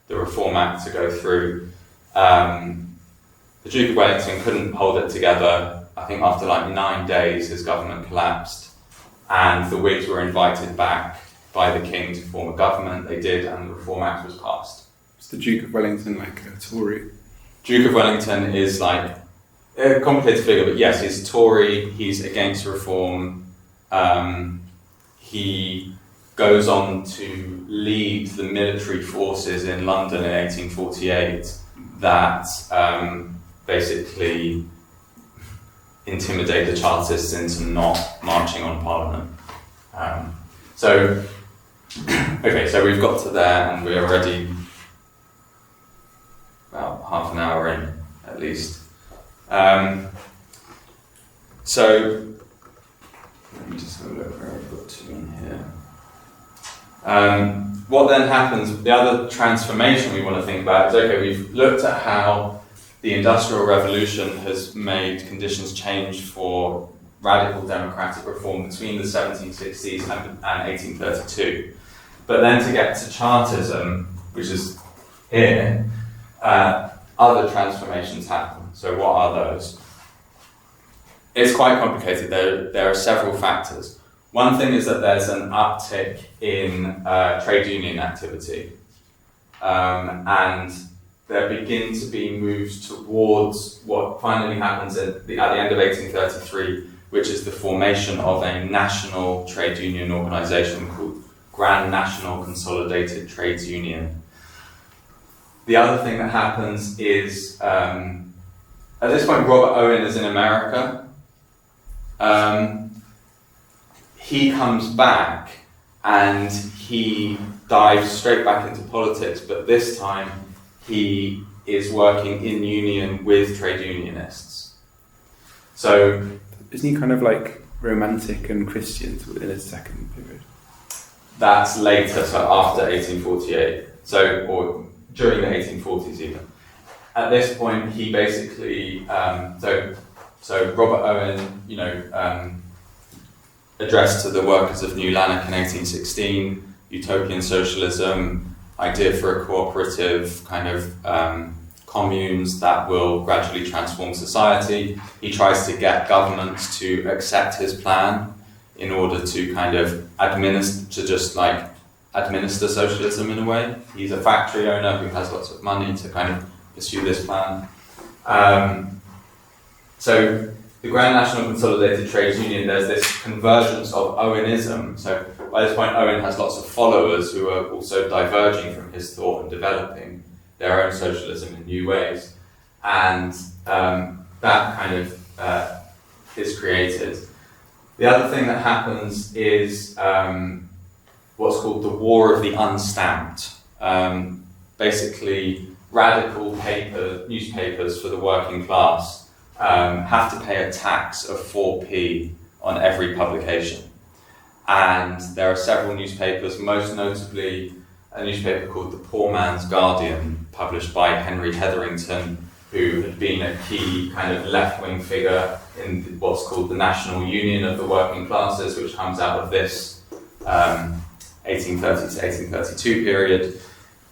the Reform Act, to go through. The Duke of Wellington couldn't hold it together. I think after like 9 days, his government collapsed, and the Whigs were invited back by the King to form a government. They did, and the Reform Act was passed. Is the Duke of Wellington like a Tory? Duke of Wellington is like a complicated figure, but yes, he's Tory, he's against reform. He goes on to lead the military forces in London in 1848 that basically intimidate the Chartists into not marching on Parliament. So we've got to there, and we're already about half an hour in, at least. So let me just have a look where I've got to in here. What then happens, the other transformation we want to think about is, okay, we've looked at how the Industrial Revolution has made conditions change for radical democratic reform between the 1760s and 1832. But then to get to Chartism, which is here, other transformations happen. So what are those? It's quite complicated. There are several factors. One thing is that there's an uptick in trade union activity, and there begin to be moves towards what finally happens at the end of 1833, which is the formation of a national trade union organisation called Grand National Consolidated Trades Union. The other thing that happens is, at this point, Robert Owen is in America. He comes back and he dives straight back into politics, but this time he is working in union with trade unionists. So, isn't he kind of like romantic and Christian in his second period? That's later, so after 1848, or during the 1840s even. At this point, he basically, so Robert Owen, addressed to the workers of New Lanark in 1816, utopian socialism, idea for a cooperative kind of communes that will gradually transform society. He tries to get governments to accept his plan in order to kind of administer socialism in a way. He's a factory owner who has lots of money to kind of pursue this plan. So the Grand National Consolidated Trades Union, there's this convergence of Owenism. So by this point, Owen has lots of followers who are also diverging from his thought and developing their own socialism in new ways. And that kind of is created. The other thing that happens is what's called the War of the Unstamped. Basically, radical newspapers for the working class have to pay a tax of 4p on every publication. And there are several newspapers, most notably a newspaper called The Poor Man's Guardian, published by Henry Hetherington, who had been a key kind of left-wing figure in what's called the National Union of the Working Classes, which comes out of this 1830 to 1832 period.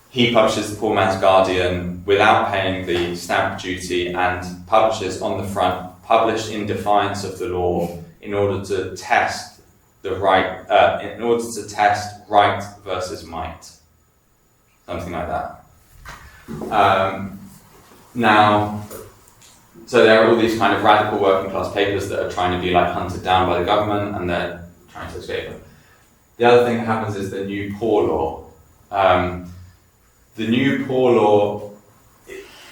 He publishes The Poor Man's Guardian without paying the stamp duty and publishes on the front, published in defiance of the law, in order to test right versus might. Something like that. Now, so there are all these kind of radical working class papers that are trying to be like hunted down by the government, and they're trying to escape them. The other thing that happens is the New Poor Law. The New Poor Law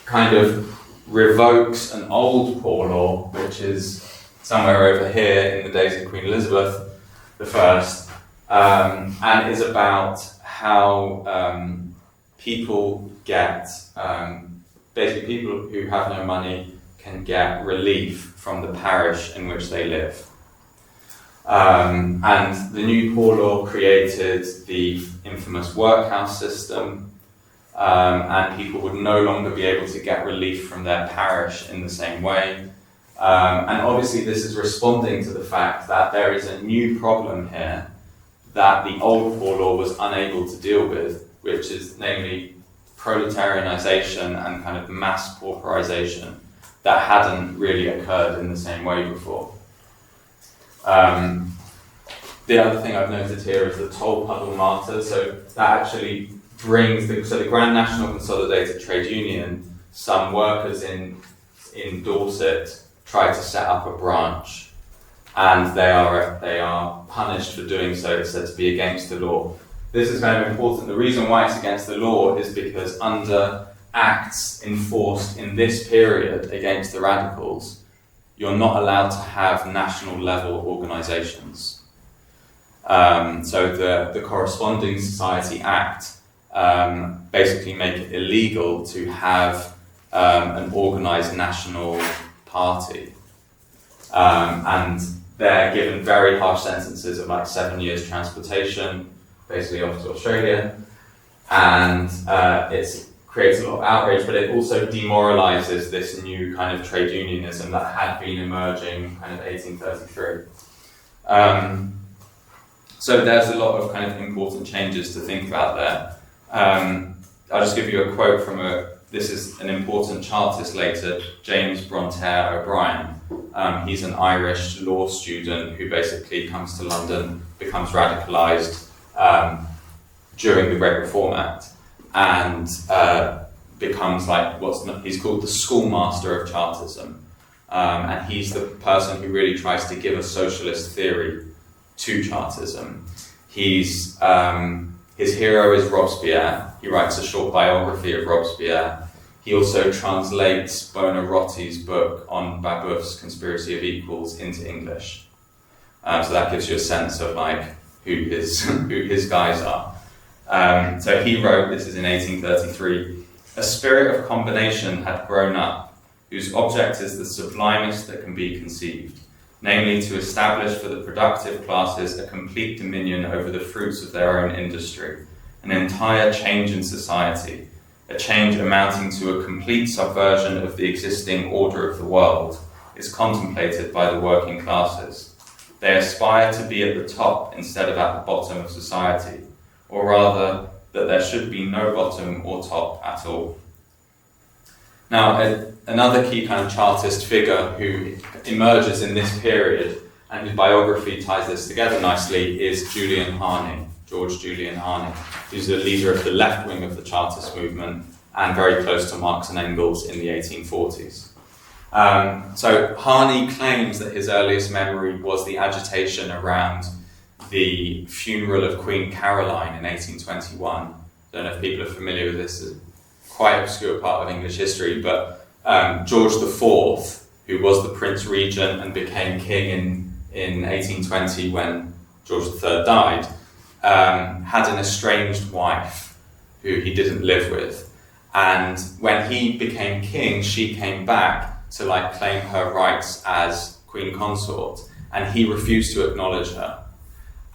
kind of revokes an old poor law, which is somewhere over here in the days of Queen Elizabeth I, and is about how people get, basically people who have no money can get relief from the parish in which they live. And the new poor law created the infamous workhouse system, and people would no longer be able to get relief from their parish in the same way. And obviously this is responding to the fact that there is a new problem here that the old poor law was unable to deal with, which is namely proletarianization and kind of mass pauperization that hadn't really occurred in the same way before. The other thing I've noted here is the toll puddle martyr. So that actually brings the Grand National Consolidated Trade Union, some workers in Dorset try to set up a branch, and they are punished for doing so. It's said to be against the law. This is kind of important. The reason why it's against the law is because under acts enforced in this period against the radicals, you're not allowed to have national level organisations. So the Corresponding Society Act basically make it illegal to have an organised national party. And they're given very harsh sentences of like 7 years transportation, basically off to Australia. And it creates a lot of outrage, but it also demoralises this new kind of trade unionism that had been emerging kind of 1833. So there's a lot of kind of important changes to think about there. I'll just give you a quote from this is an important Chartist later, James Brontere O'Brien. He's an Irish law student who basically comes to London, becomes radicalised during the Great Reform Act, and becomes like he's called the schoolmaster of Chartism. And he's the person who really tries to give a socialist theory to Chartism. His hero is Robespierre. He writes a short biography of Robespierre. He also translates Buonarroti's book on Babeuf's Conspiracy of Equals into English. So that gives you a sense of like who his guys are. So he wrote, this is in 1833, a spirit of combination had grown up, whose object is the sublimest that can be conceived, namely to establish for the productive classes a complete dominion over the fruits of their own industry, an entire change in society, a change amounting to a complete subversion of the existing order of the world, is contemplated by the working classes. They aspire to be at the top instead of at the bottom of society, or rather, that there should be no bottom or top at all. Now, another key kind of Chartist figure who emerges in this period, and whose biography ties this together nicely, is Julian Harney, George Julian Harney, who's the leader of the left wing of the Chartist movement and very close to Marx and Engels in the 1840s. So Harney claims that his earliest memory was the agitation around the funeral of Queen Caroline in 1821. I don't know if people are familiar with this, it's quite obscure part of English history, but George IV, who was the Prince Regent and became king in 1820 when George III died, had an estranged wife who he didn't live with. And when he became king, she came back to like claim her rights as queen consort, and he refused to acknowledge her.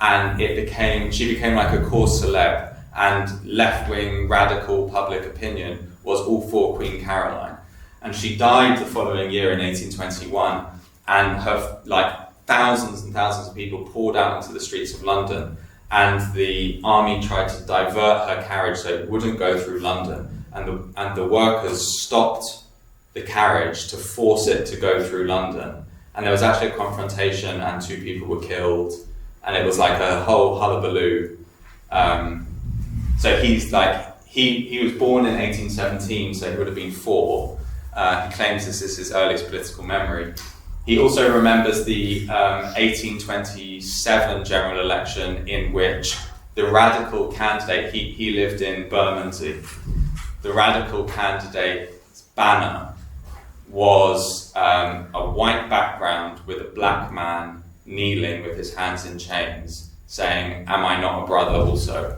And she became like a cause célèbre, and left-wing radical public opinion was all for Queen Caroline. And she died the following year in 1821, and her thousands and thousands of people poured out into the streets of London, and the army tried to divert her carriage so it wouldn't go through London, and the workers stopped the carriage to force it to go through London. And there was actually a confrontation, and 2 people were killed, and it was like a whole hullabaloo. So he's he was born in 1817, so he would have been 4. He claims this is his earliest political memory. He also remembers the 1827 general election in which the radical candidate, he lived in Bermondsey, the radical candidate's banner was a white background with a black man kneeling with his hands in chains, saying, "Am I not a brother also?"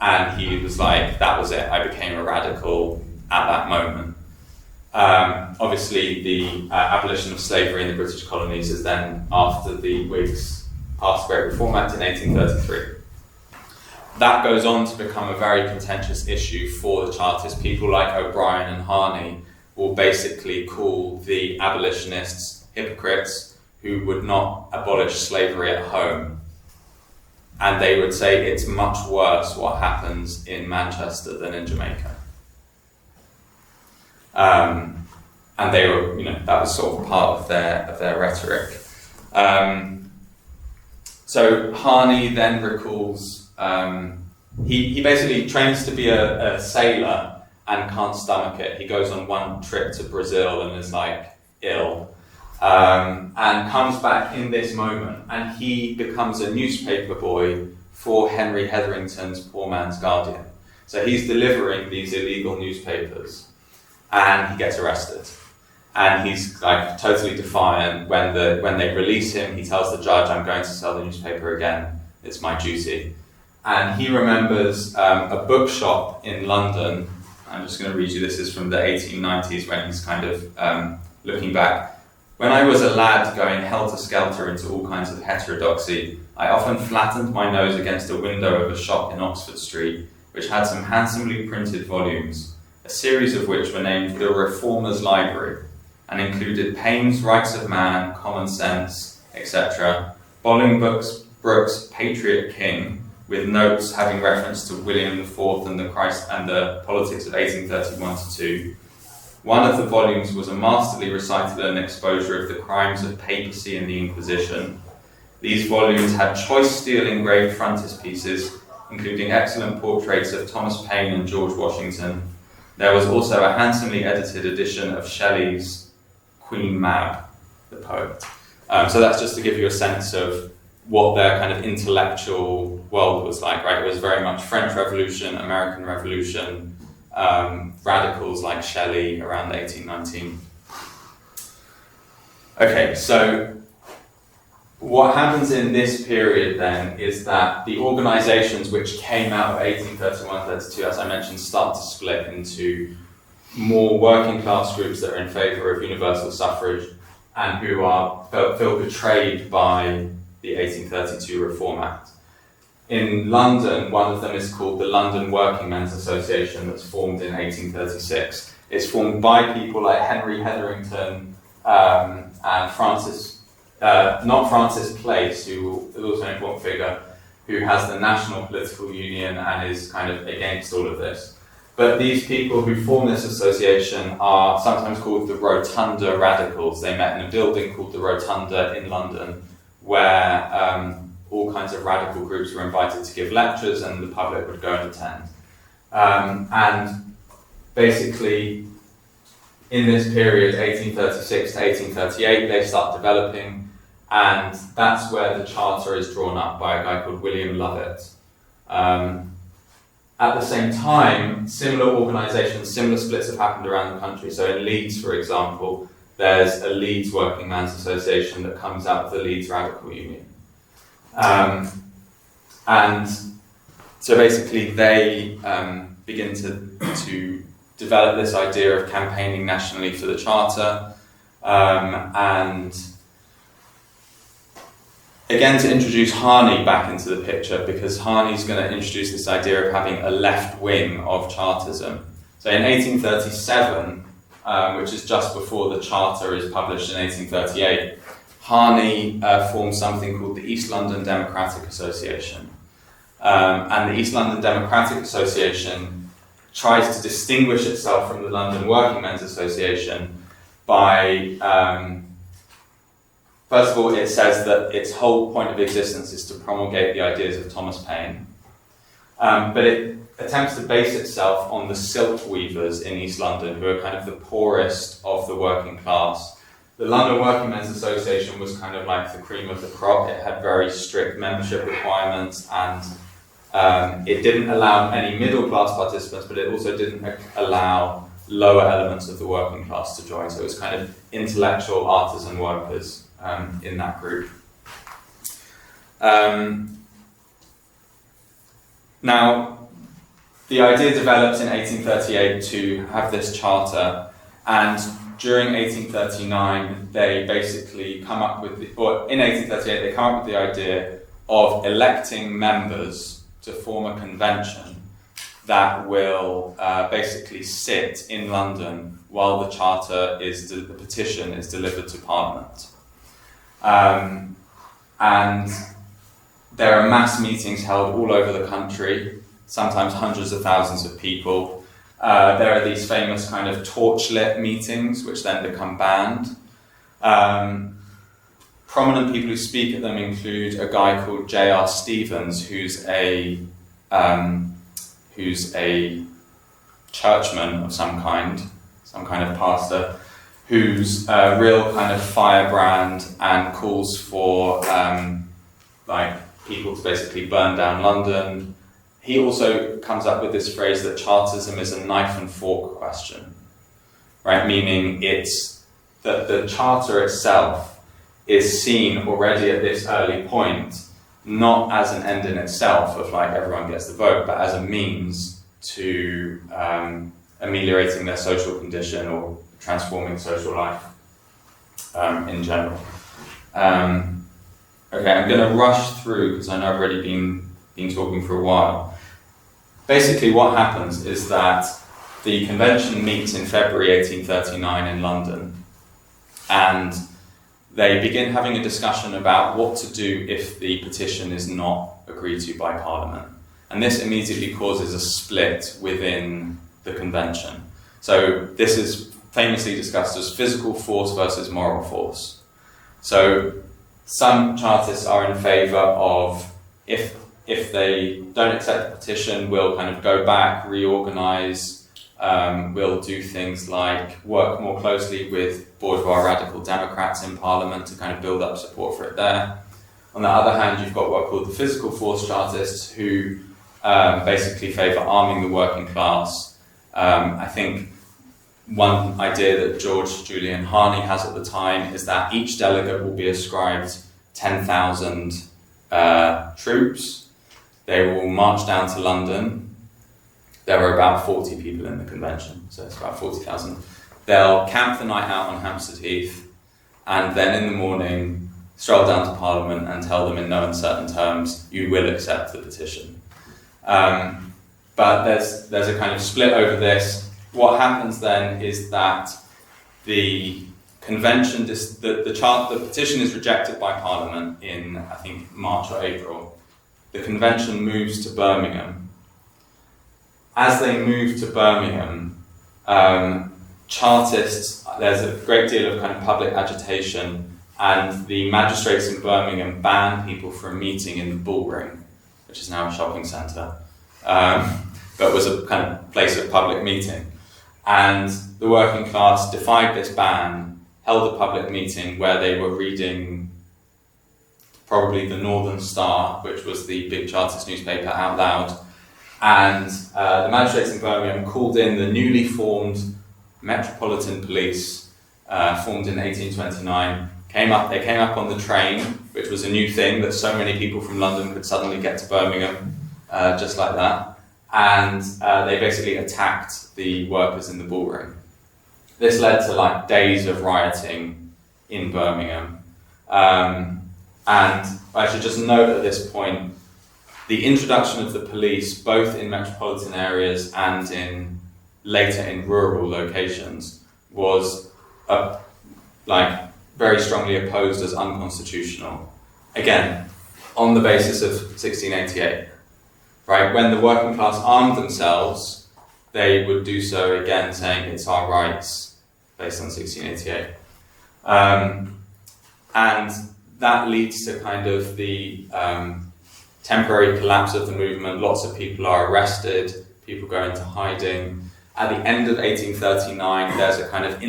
And he was like, that was it, I became a radical at that moment. Obviously, the abolition of slavery in the British colonies is then after the Whigs passed the Great Reform Act in 1833. That goes on to become a very contentious issue for the Chartists. People like O'Brien and Harney will basically call the abolitionists hypocrites who would not abolish slavery at home. And they would say it's much worse what happens in Manchester than in Jamaica. And they were, that was sort of part of their rhetoric. So Harney then recalls, he basically trains to be a sailor and can't stomach it. He goes on one trip to Brazil and is ill. And comes back in this moment, and he becomes a newspaper boy for Henry Hetherington's Poor Man's Guardian. So he's delivering these illegal newspapers, and he gets arrested. And he's totally defiant. When they release him, he tells the judge, "I'm going to sell the newspaper again. It's my duty." And he remembers a bookshop in London. I'm just going to read you. This is from the 1890s when he's kind of looking back. "When I was a lad going helter-skelter into all kinds of heterodoxy, I often flattened my nose against a window of a shop in Oxford Street, which had some handsomely printed volumes, a series of which were named The Reformer's Library, and included Paine's Rights of Man, Common Sense, etc., Bolingbroke's Patriot King, with notes having reference to William IV and the politics of 1831 to 2. One of the volumes was a masterly recital and exposure of the crimes of papacy and the Inquisition. These volumes had choice steel engraved frontispieces, including excellent portraits of Thomas Paine and George Washington. There was also a handsomely edited edition of Shelley's Queen Mab, the poet." So that's just to give you a sense of what their kind of intellectual world was like, right? It was very much French Revolution, American Revolution, radicals like Shelley around 1819. Okay, so what happens in this period then is that the organisations which came out of 1831-32, as I mentioned, start to split into more working class groups that are in favour of universal suffrage and who feel betrayed by the 1832 Reform Act. In London, one of them is called the London Working Men's Association, that's formed in 1836. It's formed by people like Henry Hetherington and not Francis Place, who is also an important figure, who has the National Political Union and is kind of against all of this. But these people who form this association are sometimes called the Rotunda Radicals. They met in a building called the Rotunda in London, where all kinds of radical groups were invited to give lectures and the public would go and attend. And basically, in this period, 1836 to 1838, they start developing, and that's where the charter is drawn up by a guy called William Lovett. At the same time, similar organisations, similar splits have happened around the country. So in Leeds, for example, there's a Leeds Working Man's Association that comes out of the Leeds Radical Union. And so basically they begin to develop this idea of campaigning nationally for the Charter, and again to introduce Harney back into the picture, because Harney's going to introduce this idea of having a left wing of Chartism. So in 1837, which is just before the Charter is published in 1838, Harney formed something called the East London Democratic Association. And the East London Democratic Association tries to distinguish itself from the London Working Men's Association by, first of all, it says that its whole point of existence is to promulgate the ideas of Thomas Paine. But it attempts to base itself on the silk weavers in East London, who are kind of the poorest of the working class. The London Working Men's Association was kind of like the cream of the crop. It had very strict membership requirements, and it didn't allow any middle class participants, but it also didn't allow lower elements of the working class to join. So it was kind of intellectual artisan workers in that group. Now, the idea developed in 1838 to have this charter, and during 1839 they basically come up with, in 1838 they come up with the idea of electing members to form a convention that will basically sit in London while the petition is delivered to Parliament. And there are mass meetings held all over the country, sometimes hundreds of thousands of people. There are these famous kind of torchlit meetings, which then become banned. Prominent people who speak at them include a guy called J.R. Stevens, who's a churchman of some kind of pastor, who's a real kind of firebrand and calls for people to basically burn down London. He also comes up with this phrase that Chartism is a knife and fork question, right? Meaning it's that the charter itself is seen already at this early point not as an end in itself of everyone gets the vote, but as a means to ameliorating their social condition or transforming social life in general. Okay, I'm going to rush through because I know I've already been talking for a while. Basically what happens is that the convention meets in February 1839 in London, and they begin having a discussion about what to do if the petition is not agreed to by Parliament. And this immediately causes a split within the convention. So this is famously discussed as physical force versus moral force. So some Chartists are in favour of, if they don't accept the petition, we'll kind of go back, reorganise, we'll do things like work more closely with bourgeois radical Democrats in Parliament to kind of build up support for it there. On the other hand, you've got what are called the physical force Chartists, who basically favour arming the working class. I think one idea that Julian Harney has at the time is that each delegate will be ascribed 10,000 troops. They will march down to London. There were about 40 people in the convention, so it's about 40,000. They'll camp the night out on Hampstead Heath, and then in the morning stroll down to Parliament and tell them in no uncertain terms, you will accept the petition. But there's a kind of split over this. What happens then is that the convention, the petition is rejected by Parliament in, I think, March or April. The convention moves to Birmingham. As they move to Birmingham, Chartists, there's a great deal of kind of public agitation, and the magistrates in Birmingham ban people from meeting in the Bullring, which is now a shopping centre, but was a kind of place of public meeting. And the working class defied this ban, held a public meeting where they were reading probably the Northern Star, which was the big Chartist newspaper, out loud. And the magistrates in Birmingham called in the newly formed Metropolitan Police, formed in 1829. They came up on the train, which was a new thing, that so many people from London could suddenly get to Birmingham, just like that. And they basically attacked the workers in the Bullring. This led to days of rioting in Birmingham. And I should just note at this point, the introduction of the police, both in metropolitan areas and later in rural locations, was very strongly opposed as unconstitutional. Again, on the basis of 1688. Right, when the working class armed themselves, they would do so again, saying it's our rights, based on 1688. And that leads to kind of the temporary collapse of the movement. Lots of people are arrested, people go into hiding. At the end of 1839, there's a kind of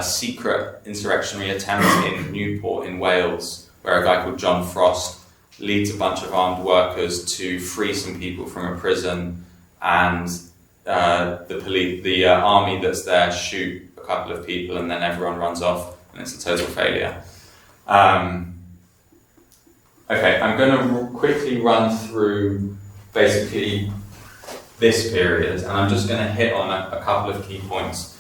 secret insurrectionary attempt in Newport in Wales, where a guy called John Frost leads a bunch of armed workers to free some people from a prison and the army that's there shoot a couple of people and then everyone runs off and it's a total failure. Okay, I'm going to quickly run through basically this period, and I'm just going to hit on a couple of key points.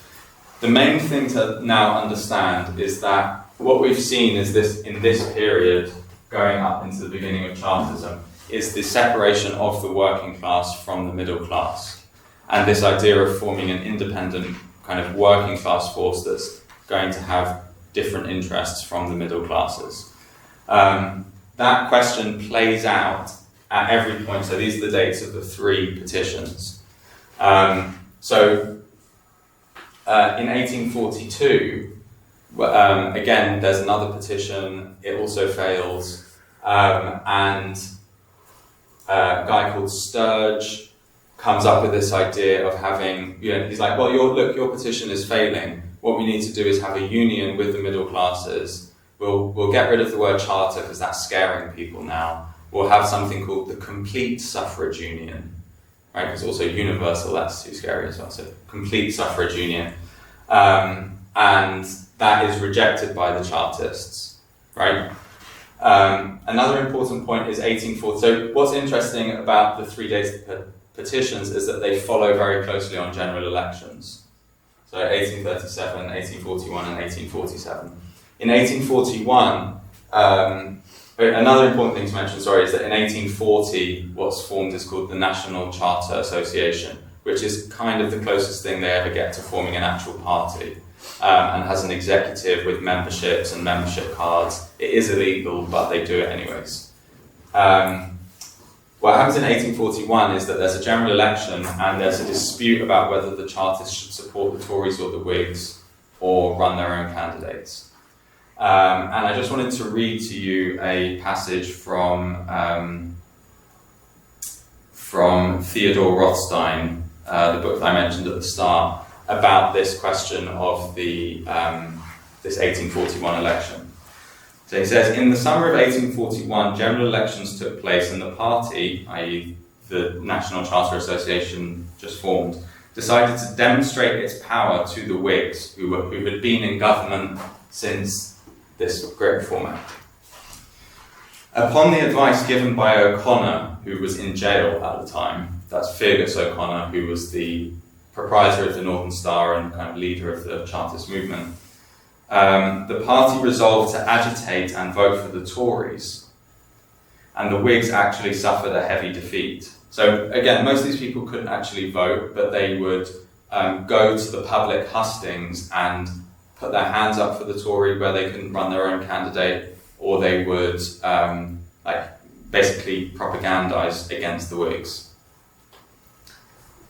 The main thing to now understand is that what we've seen is this in this period, going up into the beginning of Chartism, is the separation of the working class from the middle class, and this idea of forming an independent kind of working class force that's going to have different interests from the middle classes. That question plays out at every point. So these are the dates of the 3 petitions. In 1842, again, there's another petition. It also fails. And a guy called Sturge comes up with this idea of having, he's like, well, your petition is failing. What we need to do is have a union with the middle classes. We'll get rid of the word charter because that's scaring people now. We'll have something called the complete suffrage union, right? Because also universal, that's too scary as well. So complete suffrage union. And that is rejected by the Chartists, right? Another important point is 1840. So what's interesting about the 3 days petitions is that they follow very closely on general elections. So 1837, 1841, and 1847. In 1841, another important thing to mention, is that in 1840, what's formed is called the National Charter Association, which is kind of the closest thing they ever get to forming an actual party, and has an executive with memberships and membership cards. It is illegal, but they do it anyways. What happens in 1841 is that there's a general election and there's a dispute about whether the Chartists should support the Tories or the Whigs or run their own candidates. And I just wanted to read to you a passage from Theodore Rothstein, the book that I mentioned at the start, about this question of the this 1841 election. So he says, in the summer of 1841, general elections took place and the party, i.e. the National Charter Association just formed, decided to demonstrate its power to the Whigs, who had been in government since this Great Reform Act. Upon the advice given by O'Connor, who was in jail at the time, that's Fergus O'Connor, who was the proprietor of the Northern Star and kind of leader of the Chartist movement, the party resolved to agitate and vote for the Tories, and the Whigs actually suffered a heavy defeat. So again, most of these people couldn't actually vote, but they would go to the public hustings and put their hands up for the Tory where they couldn't run their own candidate, or they would basically propagandise against the Whigs.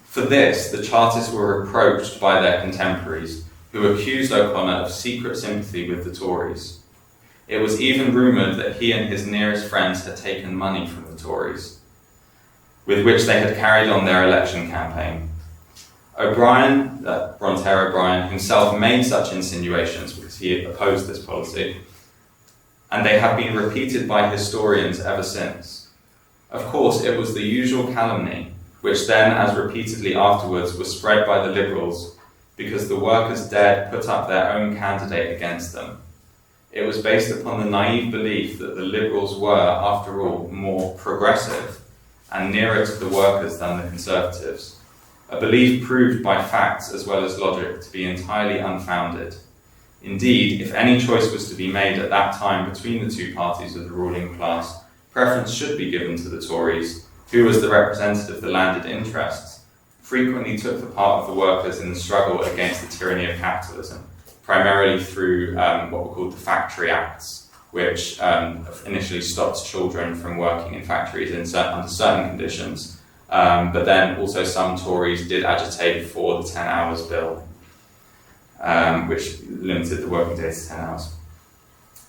For this, the Chartists were reproached by their contemporaries, who accused O'Connor of secret sympathy with the Tories. It was even rumoured that he and his nearest friends had taken money from the Tories, with which they had carried on their election campaign. O'Brien, Bronterre O'Brien, himself made such insinuations because he opposed this policy, and they have been repeated by historians ever since. Of course, it was the usual calumny, which then, as repeatedly afterwards, was spread by the Liberals, because the workers dared put up their own candidate against them. It was based upon the naive belief that the Liberals were, after all, more progressive and nearer to the workers than the Conservatives, a belief proved by facts as well as logic to be entirely unfounded. Indeed, if any choice was to be made at that time between the two parties of the ruling class, preference should be given to the Tories, who, as the representative of the landed interests, frequently took the part of the workers in the struggle against the tyranny of capitalism, primarily through what were called the Factory Acts, which initially stopped children from working in factories under certain conditions. But then also some Tories did agitate for the 10 hours bill, which limited the working day to 10 hours.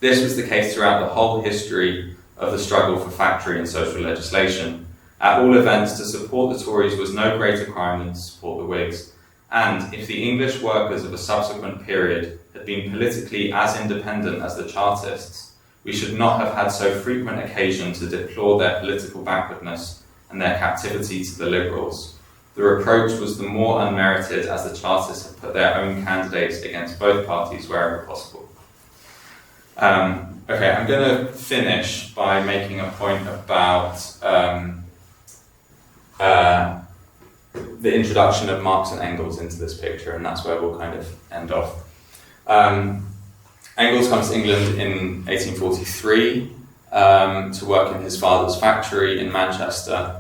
This was the case throughout the whole history of the struggle for factory and social legislation. At all events, to support the Tories was no greater crime than to support the Whigs, and if the English workers of a subsequent period had been politically as independent as the Chartists, we should not have had so frequent occasion to deplore their political backwardness and their captivity to the Liberals, The reproach was the more unmerited as the Chartists had put their own candidates against both parties wherever possible. Okay, I'm going to finish by making a point about the introduction of Marx and Engels into this picture, and that's where we'll kind of end off. Engels comes to England in 1843 to work in his father's factory in Manchester,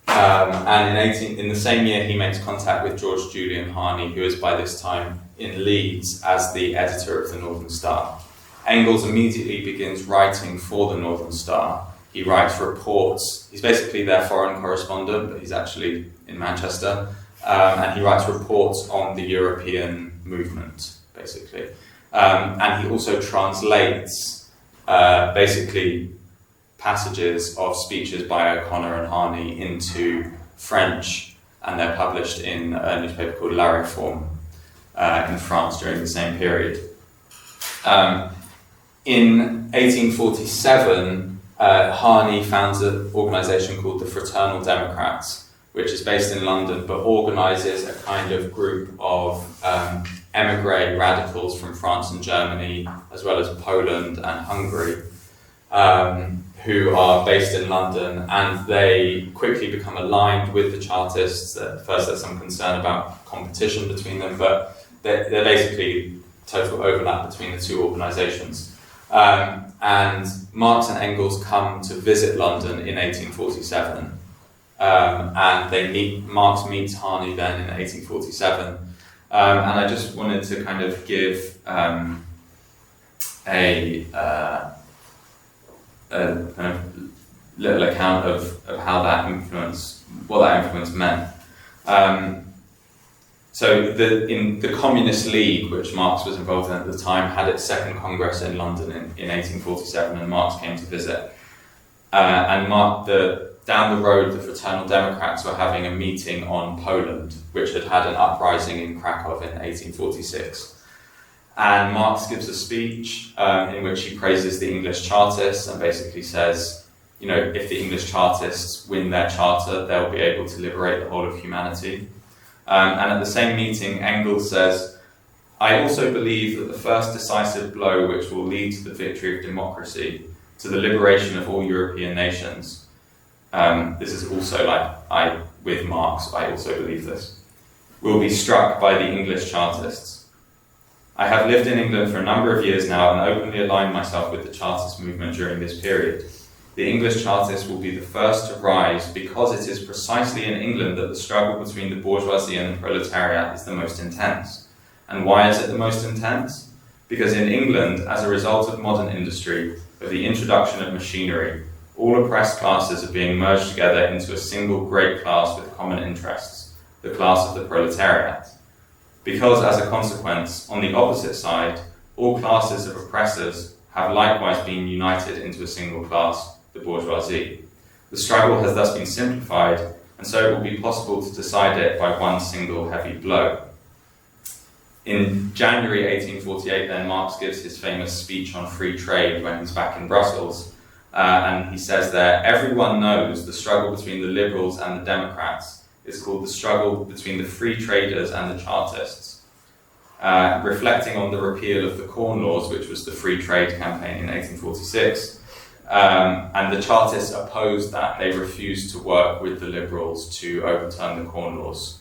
and in the same year he makes contact with George Julian Harney, who is by this time in Leeds as the editor of the Northern Star. Engels immediately begins writing for the Northern Star. He writes reports. He's basically their foreign correspondent, but he's actually in Manchester. And he writes reports on the European movement, basically. And he also translates basically passages of speeches by O'Connor and Harney into French, and they're published in a newspaper called La Réforme in France during the same period. In 1847, Harney founds an organisation called the Fraternal Democrats, which is based in London, but organises a kind of group of émigré radicals from France and Germany, as well as Poland and Hungary, who are based in London, and they quickly become aligned with the Chartists. At first there's some concern about competition between them, but they're basically total overlap between the two organisations. And Marx and Engels come to visit London in 1847, and Marx meets Harney then in 1847, and I just wanted to kind of give a kind of little account of how what that influence meant. So the Communist League, which Marx was involved in at the time, had its second Congress in London in 1847, and Marx came to visit. And down the road, the Fraternal Democrats were having a meeting on Poland, which had had an uprising in Krakow in 1846. And Marx gives a speech in which he praises the English Chartists and basically says, if the English Chartists win their charter, they'll be able to liberate the whole of humanity. And at the same meeting, Engels says, I also believe that the first decisive blow which will lead to the victory of democracy, to the liberation of all European nations, this is also with Marx, I also believe this, will be struck by the English Chartists. I have lived in England for a number of years now and openly aligned myself with the Chartist movement during this period. The English Chartists will be the first to rise because it is precisely in England that the struggle between the bourgeoisie and the proletariat is the most intense. And why is it the most intense? Because in England, as a result of modern industry, of the introduction of machinery, all oppressed classes are being merged together into a single great class with common interests, the class of the proletariat. Because, as a consequence, on the opposite side, all classes of oppressors have likewise been united into a single class, the bourgeoisie. The struggle has thus been simplified, and so it will be possible to decide it by one single heavy blow. In January 1848, then, Marx gives his famous speech on free trade when he's back in Brussels, and he says there, everyone knows the struggle between the liberals and the Democrats is called the struggle between the free traders and the Chartists. Reflecting on the repeal of the Corn Laws, which was the free trade campaign in 1846, and the Chartists opposed that. They refused to work with the liberals to overturn the Corn Laws.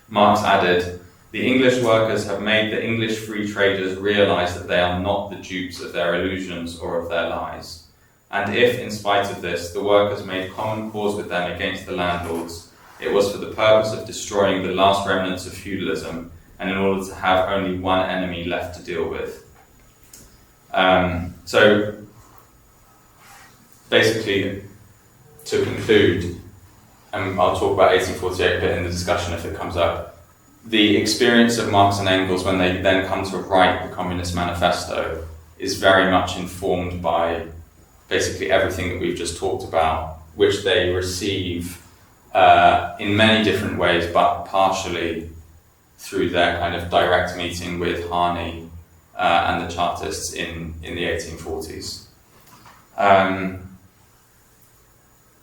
Marx added, the English workers have made the English free traders realise that they are not the dupes of their illusions or of their lies. And if, in spite of this, the workers made common cause with them against the landlords, it was for the purpose of destroying the last remnants of feudalism, and in order to have only one enemy left to deal with. So, basically, to conclude, and I'll talk about 1848 a bit in the discussion if it comes up, the experience of Marx and Engels when they then come to write the Communist Manifesto is very much informed by basically everything that we've just talked about, which they receive in many different ways, but partially through their kind of direct meeting with Harney and the Chartists in the 1840s.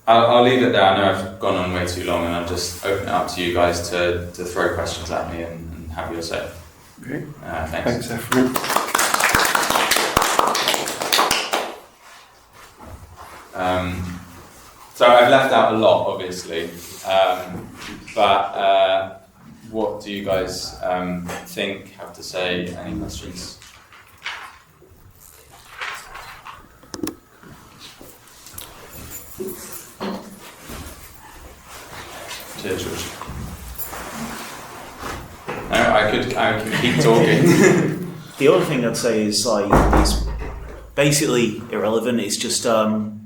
I'll leave it there. I know I've gone on way too long, and I'll just open it up to you guys to throw questions at me and have your say. Okay. Thanks. Thanks, Efraim. So I've left out a lot, obviously, but what do you guys think, have to say? Any questions? Cheers, George. No, I could keep talking. The other thing I'd say is it's basically irrelevant. It's just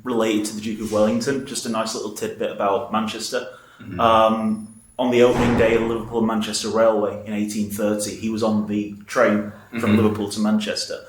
related to the Duke of Wellington. Just a nice little tidbit about Manchester. Mm-hmm. On the opening day of the Liverpool and Manchester Railway in 1830, he was on the train from Liverpool to Manchester.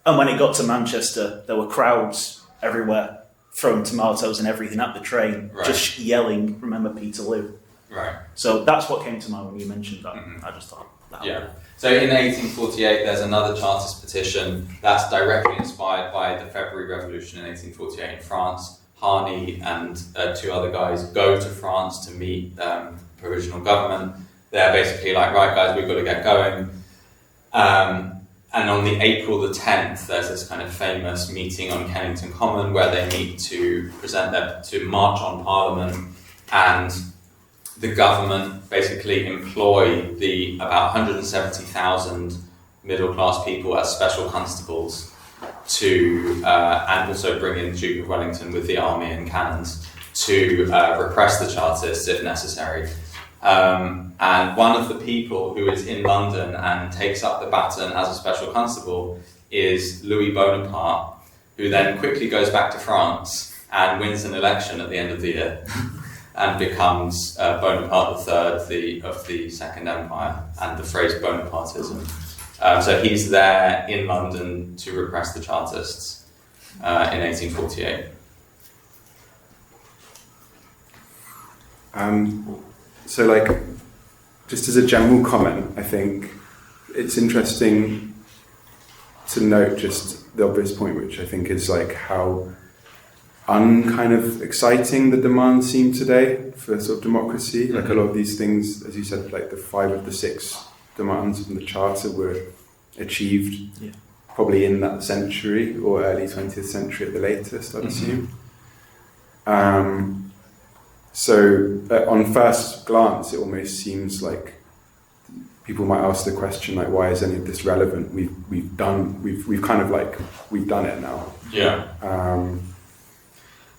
And when it got to Manchester, there were crowds everywhere throwing tomatoes and everything at the train, just yelling, "Remember Peterloo." Right. So that's what came to mind when you mentioned that. I just thought that. Yeah. So in 1848, there's another Chartist petition that's directly inspired by the February Revolution in 1848 in France. Harney and two other guys go to France to meet provisional government. They're basically like, right, guys, we've got to get going. And on the April the 10th, there's this kind of famous meeting on Kennington Common where they meet to to march on Parliament, and the government basically employ the about 170,000 middle-class people as special constables to, and also bring in the Duke of Wellington with the army and cannons to repress the Chartists if necessary. And one of the people who is in London and takes up the baton as a special constable is Louis Bonaparte, who then quickly goes back to France and wins an election at the end of the year and becomes Bonaparte III of the Second Empire, and the phrase Bonapartism. So he's there in London to repress the Chartists in 1848. So, just as a general comment, I think it's interesting to note just the obvious point, which I think is how unkind of exciting the demands seem today for sort of democracy. A lot of these things, as you said, the 5 of the 6 demands from the Charter were achieved probably in that century or early 20th century at the latest, I'd assume. So on first glance, it almost seems like people might ask the question, why is any of this relevant? We've done it now. Yeah.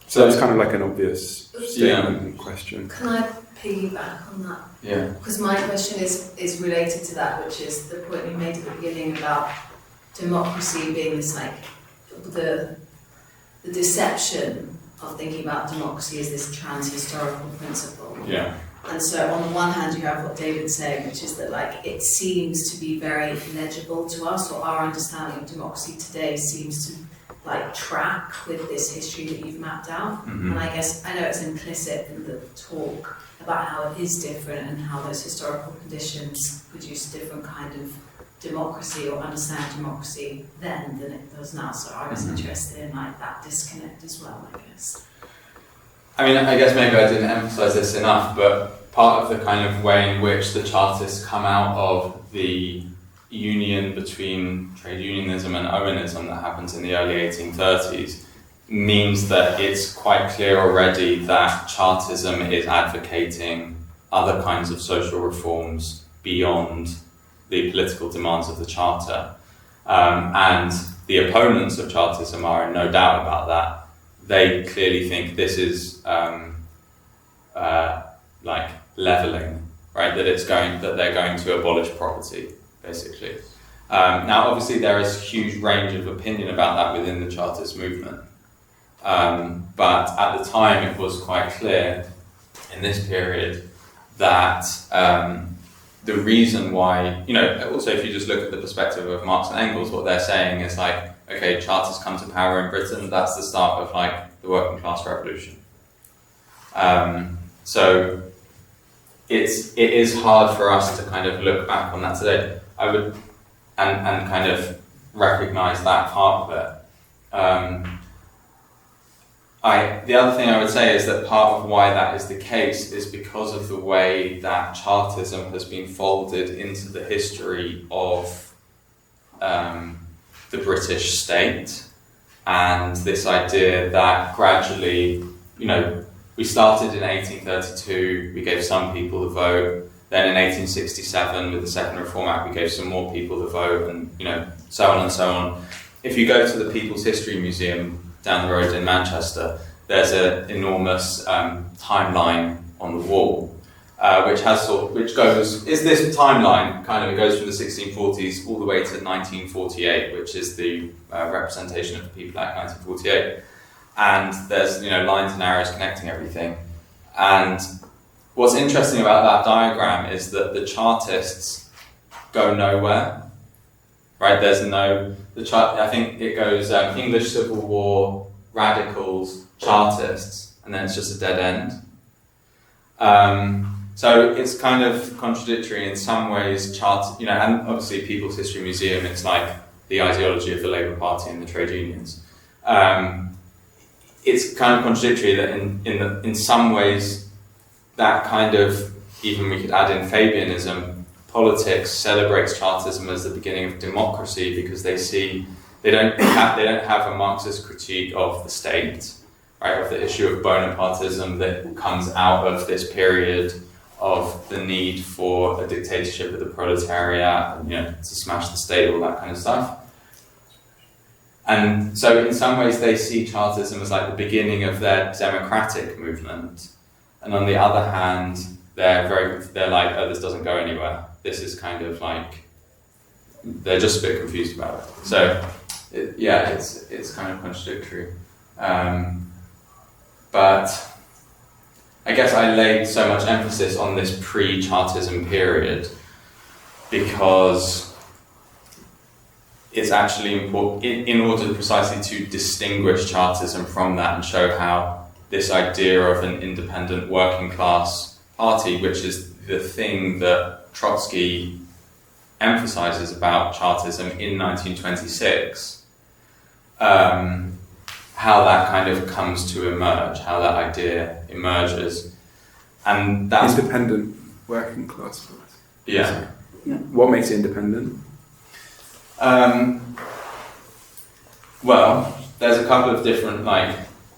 So it's kind of an obvious statement and question. Can I piggyback on that? Yeah. Because my question is related to that, which is the point you made at the beginning about democracy being this the deception of thinking about democracy as this trans-historical principle. Yeah. And so on the one hand you have what David's saying, which is that it seems to be very legible to us, or our understanding of democracy today seems to track with this history that you've mapped out. And I guess I know it's implicit in the talk about how it is different and how those historical conditions produce a different kind of democracy or understand democracy then than it does now. So I was interested in that disconnect as well, I guess. I mean, I guess maybe I didn't emphasise this enough, but part of the kind of way in which the Chartists come out of the union between trade unionism and Owenism that happens in the early 1830s means that it's quite clear already that Chartism is advocating other kinds of social reforms beyond the political demands of the Charter. And the opponents of Chartism are in no doubt about that. They clearly think this is levelling, right? That they're going to abolish property, basically. Now, obviously, there is a huge range of opinion about that within the Chartist movement. But at the time, it was quite clear in this period that the reason why, also if you just look at the perspective of Marx and Engels, what they're saying is okay, Chartists come to power in Britain, that's the start of the working class revolution. So it is hard for us to kind of look back on that today. I would, and kind of recognise that part of it. the other thing I would say is that part of why that is the case is because of the way that Chartism has been folded into the history of the British state, and this idea that gradually, we started in 1832, we gave some people the vote, then in 1867 with the Second Reform Act we gave some more people the vote, and so on and so on. If you go to the People's History Museum down the road in Manchester, there's an enormous timeline on the wall, which goes, is this timeline it goes from the 1640s all the way to 1948, which is the representation of the People Act 1948. And there's lines and arrows connecting everything. And what's interesting about that diagram is that the Chartists go nowhere. Right? I think it goes English Civil War, Radicals, Chartists, and then it's just a dead end. So it's kind of contradictory in some ways. And obviously People's History Museum, it's like the ideology of the Labour Party and the trade unions. It's kind of contradictory that in some ways that kind of, even we could add in Fabianism, politics celebrates Chartism as the beginning of democracy because they don't have a Marxist critique of the state, right, of the issue of Bonapartism that comes out of this period of the need for a dictatorship of the proletariat, to smash the state, all that kind of stuff. And so in some ways they see Chartism as like the beginning of their democratic movement, and on the other hand they're like, oh, this doesn't go anywhere. This is kind of like, they're just a bit confused about it. So, it's kind of contradictory. But I guess I laid so much emphasis on this pre-Chartism period because it's actually important in order precisely to distinguish Chartism from that and show how this idea of an independent working class party, which is the thing that Trotsky emphasizes about Chartism in 1926, how that kind of comes to emerge, how that idea emerges. And that's independent working class party. Yeah. What makes it independent? Well, there's a couple of different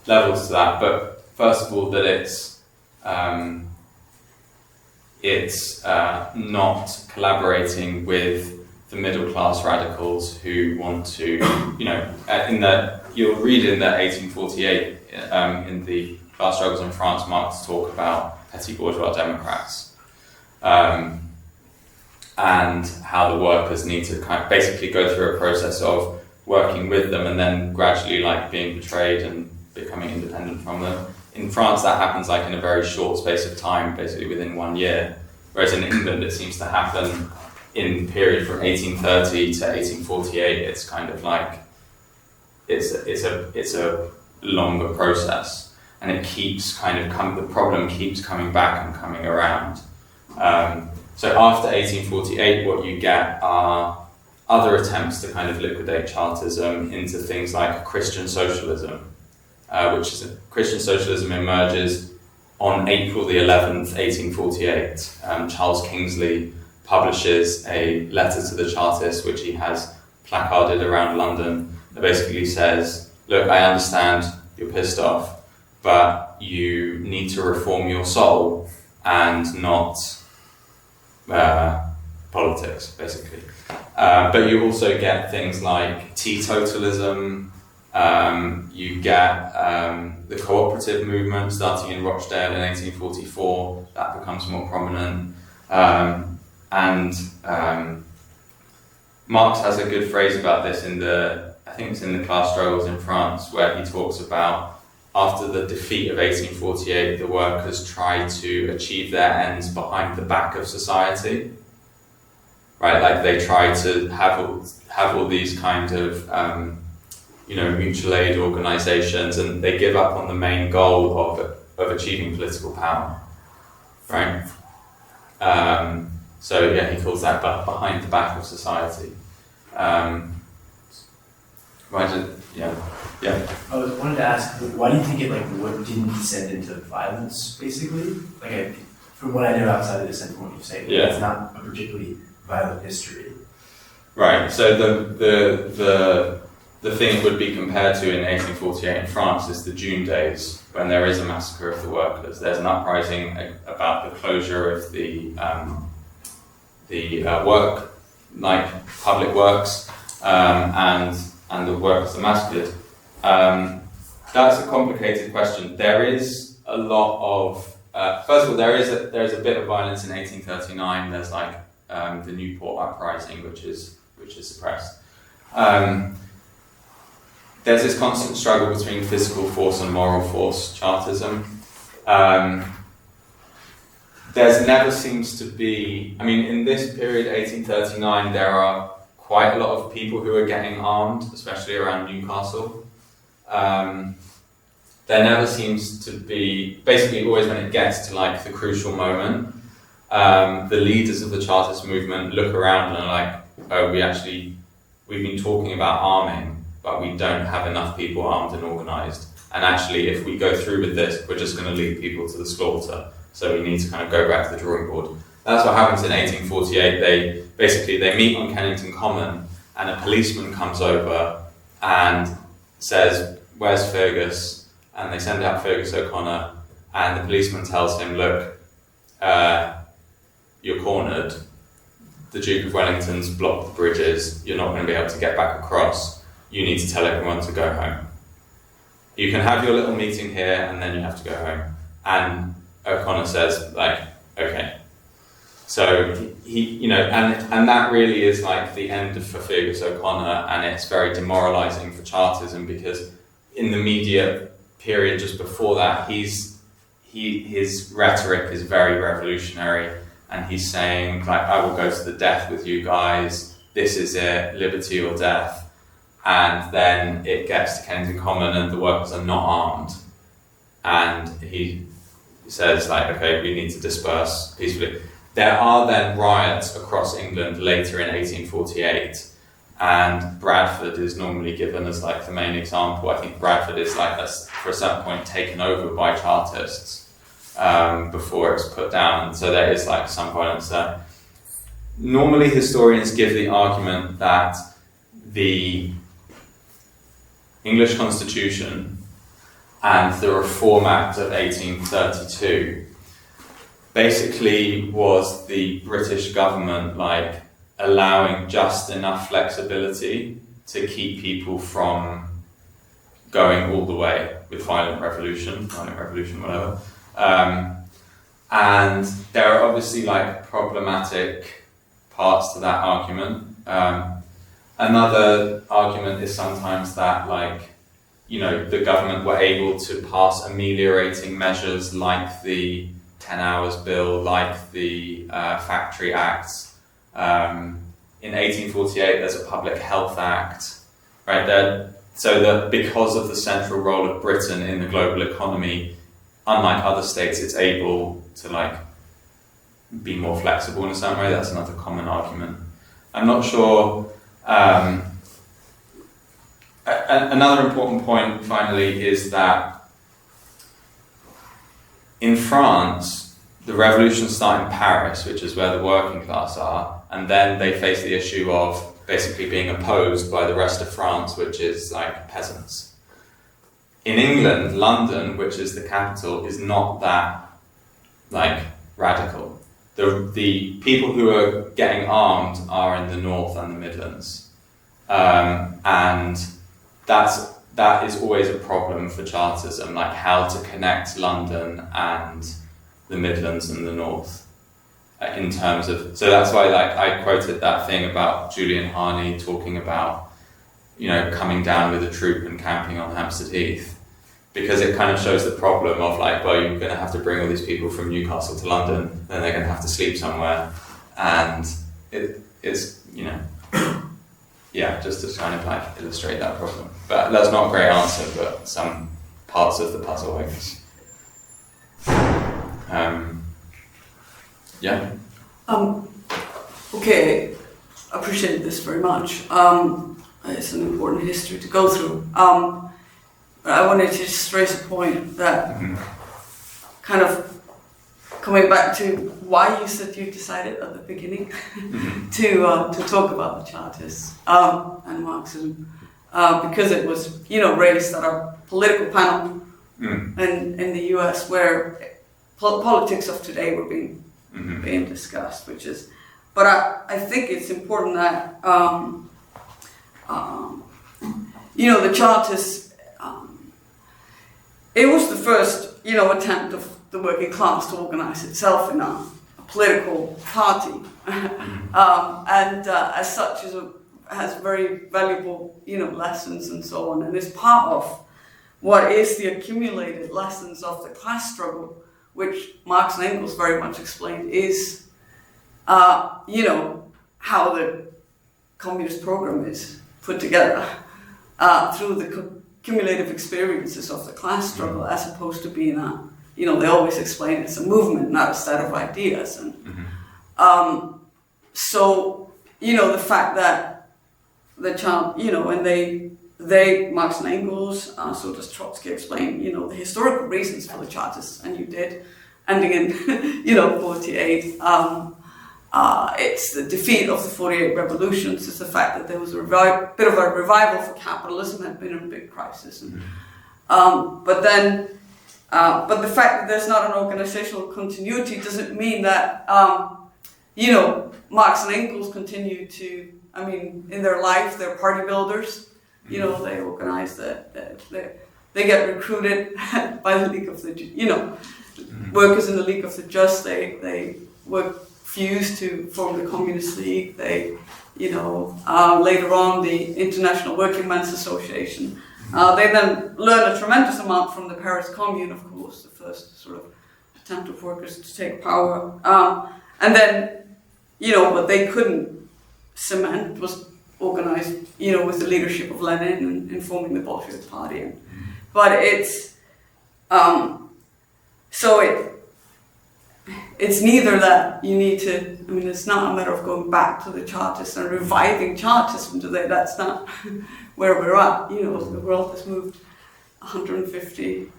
levels to that, but first of all, that it's not collaborating with the middle class radicals who want to, you'll read in the 1848 in the Class Struggles in France, Marx talk about petty bourgeois democrats, and how the workers need to kind of basically go through a process of working with them and then gradually being betrayed and becoming independent from them. In France, that happens in a very short space of time, basically within 1 year. Whereas in England, it seems to happen in the period from 1830 to 1848. It's kind of it's a longer process, and it keeps the problem keeps coming back and coming around. So after 1848, what you get are other attempts to kind of liquidate Chartism into things like Christian socialism, which is Christian socialism emerges on April the 11th, 1848. Charles Kingsley publishes a letter to the Chartists, which he has placarded around London, that basically says, look, I understand you're pissed off, but you need to reform your soul and not politics, basically. But you also get things like teetotalism. You get the cooperative movement starting in Rochdale in 1844. That becomes more prominent. And Marx has a good phrase about this I think it's in the Class Struggles in France, where he talks about after the defeat of 1848, the workers tried to achieve their ends behind the back of society. Right, they try to have all these kind of mutual aid organisations, and they give up on the main goal of achieving political power. Right. He calls that behind the back of society. I wanted to ask, why do you think it didn't descend into violence, basically? From what I know outside of this and from what you say, it's not a particularly violent history. Right. So the thing it would be compared to in 1848 in France is the June days, when there is a massacre of the workers. There's an uprising about the closure of the public works, and the workers are massacred. That's a complicated question. There is a lot of first of all, there is a bit of violence in 1839. There's the Newport uprising, which is suppressed. There's this constant struggle between physical force and moral force, Chartism. There never seems to be, in this period, 1839, there are quite a lot of people who are getting armed, especially around Newcastle. There never seems to be, basically always when it gets to the crucial moment, the leaders of the Chartist movement look around and are like, oh, we've been talking about arming, but we don't have enough people armed and organised. And actually, if we go through with this, we're just going to lead people to the slaughter. So we need to kind of go back to the drawing board. That's what happens in 1848. They meet on Kennington Common, and a policeman comes over and says, "Where's Fergus?" And they send out Fergus O'Connor, and the policeman tells him, "Look, you're cornered. The Duke of Wellington's blocked the bridges. You're not going to be able to get back across. You need to tell everyone to go home. You can have your little meeting here, and then you have to go home." And O'Connor says, okay. So he, and that really is the end for Fergus O'Connor, and it's very demoralising for Chartism, because in the immediate period just before that, his rhetoric is very revolutionary, and he's saying I will go to the death with you guys. This is it, liberty or death. And then it gets to Kennington Common, and the workers are not armed, and he says okay, we need to disperse peacefully. There are then riots across England later in 1848, and Bradford is normally given as the main example. I think Bradford is for a certain point taken over by Chartists before it's put down, and so there is some violence there. Normally historians give the argument that the English Constitution and the Reform Act of 1832 basically was the British government allowing just enough flexibility to keep people from going all the way with violent revolution, whatever. And there are obviously problematic parts to that argument. Another argument is sometimes that the government were able to pass ameliorating measures like the 10 Hours Bill, like the Factory Acts. In 1848, there's a Public Health Act, right there. So that because of the central role of Britain in the global economy, unlike other states, it's able to be more flexible in a certain way. That's another common argument. I'm not sure. Another important point, finally, is that in France, the revolutions start in Paris, which is where the working class are, and then they face the issue of basically being opposed by the rest of France, which is peasants. In England, London, which is the capital, is not that radical. The people who are getting armed are in the North and the Midlands, and that is always a problem for Chartism, how to connect London and the Midlands and the North in terms of. So that's why I quoted that thing about Julian Harney talking about coming down with a troop and camping on Hampstead Heath, because it kind of shows the problem of well, you're going to have to bring all these people from Newcastle to London, then they're going to have to sleep somewhere, and it's just to kind of illustrate that problem. But that's not a great answer, but some parts of the puzzle, I guess. Okay, I appreciate this very much. I it's an important history to go through. But I wanted to just raise a point that kind of coming back to why you said you decided at the beginning to talk about the Chartists and Marxism, because it was raised at a political panel in the US where politics of today were being discussed, but I think it's important that the Chartists, it was the first attempt of the working class to organize itself in a political party, and as such has very valuable lessons and so on, and is part of what is the accumulated lessons of the class struggle, which Marx and Engels very much explained is how the communist program is put together through the cumulative experiences of the class struggle, as opposed to being they always explain it's a movement, not a set of ideas. And so, the fact that the and they, Marx and Engels, so does Trotsky, explain, the historical reasons for the Chartists, and you did, ending in, 48. It's the defeat of the 48 revolutions. It's the fact that there was a bit of a revival for capitalism, had been in a big crisis. And, but the fact that there's not an organizational continuity doesn't mean that, Marx and Engels continue to, in their life, they're party builders. They organize they get recruited by the League of the, workers in the League of the Just. They were fused to form the Communist League. They, later on the International Working Men's Association. They then learn a tremendous amount from the Paris Commune, of course, the first sort of attempt of workers to take power. And then, what they couldn't cement was organized, with the leadership of Lenin and forming the Bolshevik Party. But it's neither that you need to, it's not a matter of going back to the Chartists and reviving Chartism today. That's not where we're at. The world has moved 170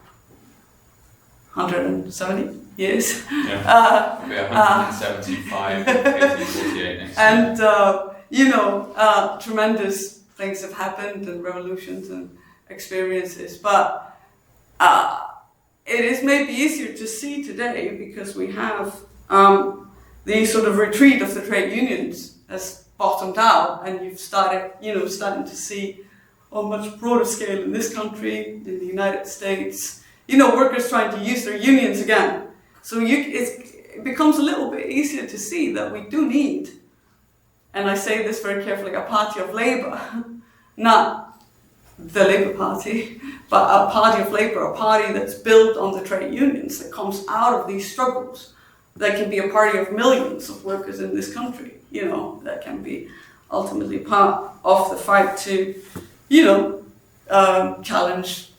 years. Yeah, 175 in 1848 next year. And, tremendous things have happened and revolutions and experiences. But it is maybe easier to see today because we have the sort of retreat of the trade unions has bottomed out, and you've started, starting to see on much broader scale in this country, in the United States, workers trying to use their unions again. So it becomes a little bit easier to see that we do need, and I say this very carefully, a party of labor, not the Labour Party, but a party of labor, a party that's built on the trade unions, that comes out of these struggles, that can be a party of millions of workers in this country, that can be ultimately part of the fight to, challenge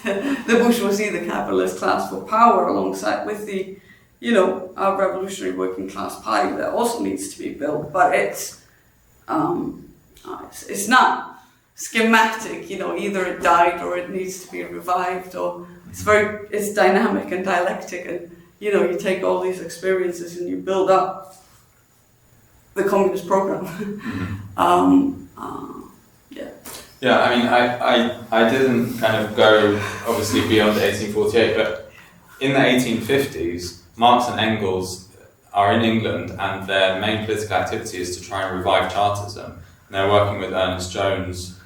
the bourgeoisie, the capitalist class for power, alongside with the, our revolutionary working class party that also needs to be built. But it's not schematic, either it died or it needs to be revived, or it's dynamic and dialectic, and you take all these experiences and you build up the communist program. I didn't kind of go obviously beyond 1848, but in the 1850s, Marx and Engels are in England, and their main political activity is to try and revive Chartism. And they're working with Ernest Jones.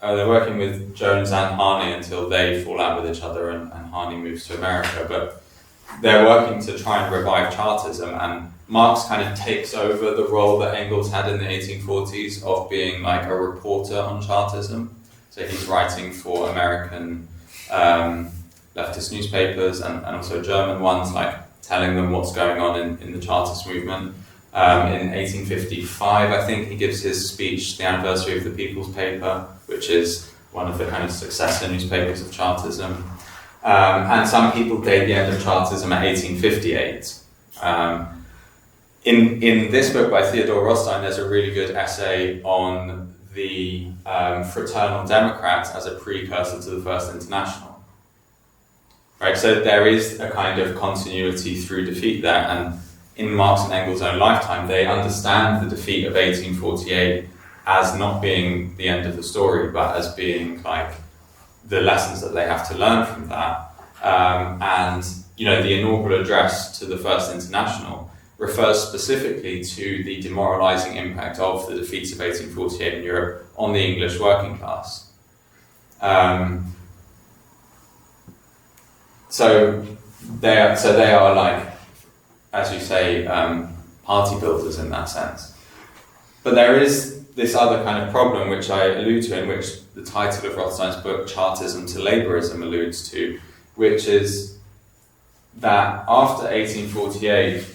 They're working with Jones and Harney until they fall out with each other, and Harney moves to America. But they're working to try and revive Chartism, and Marx kind of takes over the role that Engels had in the 1840s of being like a reporter on Chartism. So he's writing for American leftist newspapers and also German ones, like telling them what's going on in the Chartist movement. In 1855, I think, he gives his speech, The Anniversary of the People's Paper, which is one of the kind of successor newspapers of Chartism. And some people date the end of Chartism at 1858. In this book by Theodore Rothstein, there's a really good essay on the Fraternal Democrats as a precursor to the First International. Right, so there is a kind of continuity through defeat there, and in Marx and Engels' own lifetime, they understand the defeat of 1848 as not being the end of the story, but as being like the lessons that they have to learn from that. And the inaugural address to the First International refers specifically to the demoralizing impact of the defeats of 1848 in Europe on the English working class. So they are like, as you say, party builders in that sense. But there is this other kind of problem which I allude to, in which the title of Rothstein's book, Chartism to Labourism, alludes to, which is that after 1848,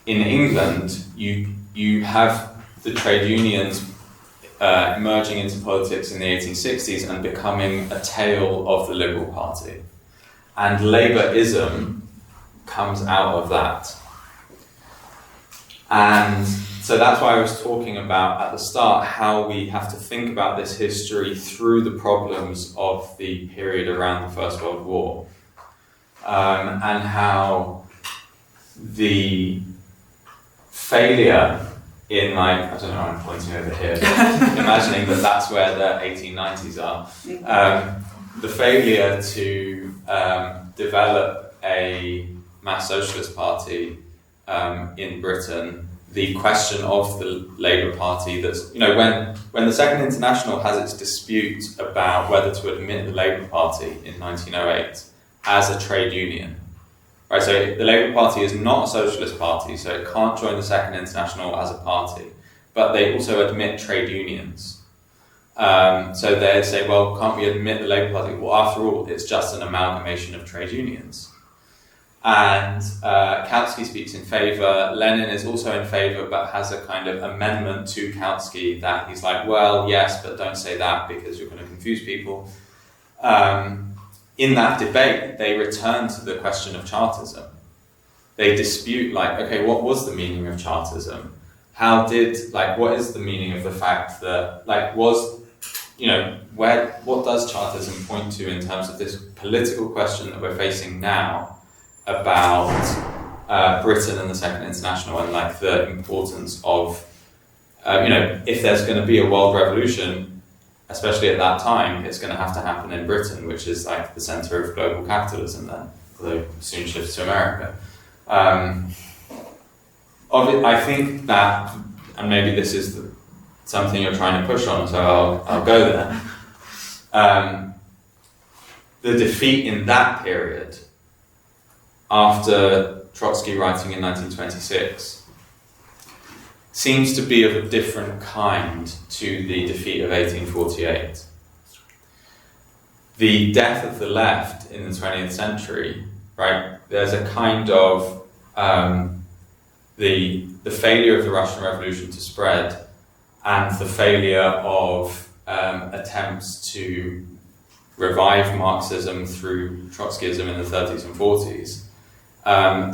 in England, you have the trade unions emerging into politics in the 1860s and becoming a tail of the Liberal Party. And Labourism comes out of that. And so that's why I was talking about at the start how we have to think about this history through the problems of the period around the First World War, and how the failure in, like, I don't know, I'm pointing over here, imagining that that's where the 1890s are, the failure to develop a mass socialist party in Britain, the question of the Labour Party that's, when the Second International has its dispute about whether to admit the Labour Party in 1908 as a trade union, right? So the Labour Party is not a socialist party, so it can't join the Second International as a party, but they also admit trade unions. So they say, well, can't we admit the Labour Party? Well, after all, it's just an amalgamation of trade unions. And Kautsky speaks in favour. Lenin is also in favour, but has a kind of amendment to Kautsky that he's like, well, yes, but don't say that because you're going to confuse people. In that debate, they return to the question of Chartism. They dispute, okay, what was the meaning of Chartism? What is the meaning of the fact that, what does Chartism point to in terms of this political question that we're facing now about Britain and the Second International, and the importance of, if there's going to be a world revolution, especially at that time, it's going to have to happen in Britain, which is the centre of global capitalism then, although soon shifts to America. I think that, and maybe this is something you're trying to push on, so I'll go there. The defeat in that period, after Trotsky writing in 1926, seems to be of a different kind to the defeat of 1848. The death of the left in the 20th century, right? There's a kind of the failure of the Russian Revolution to spread, and the failure of attempts to revive Marxism through Trotskyism in the 30s and 40s.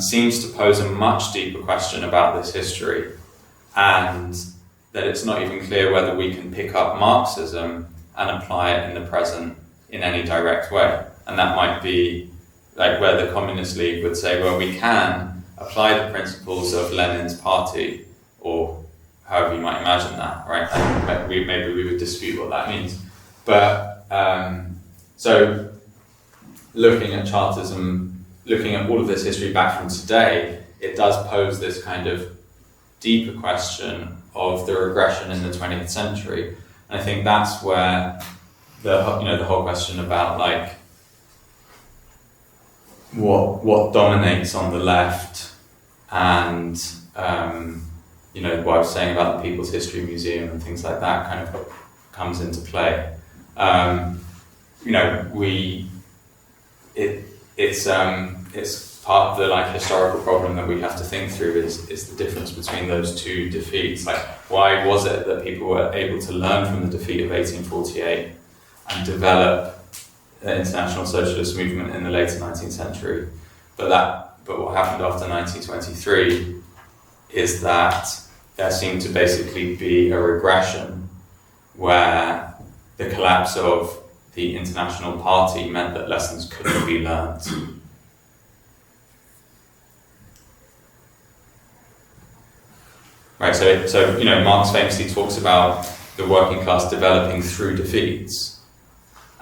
Seems to pose a much deeper question about this history, and that it's not even clear whether we can pick up Marxism and apply it in the present in any direct way. And that might be where the Communist League would say, well, we can apply the principles of Lenin's party, or however you might imagine that, right? And maybe we would dispute what that means. But so looking at Chartism, looking at all of this history back from today, it does pose this kind of deeper question of the regression in the 20th century. And I think that's where the whole question about what dominates on the left, and what I was saying about the People's History Museum and things like that kind of comes into play. It's part of the historical problem that we have to think through is the difference between those two defeats. Why was it that people were able to learn from the defeat of 1848 and develop the international socialist movement in the later 19th century? But what happened after 1923 is that there seemed to basically be a regression where the collapse of the International Party meant that lessons couldn't be learned. Right, so Marx famously talks about the working class developing through defeats,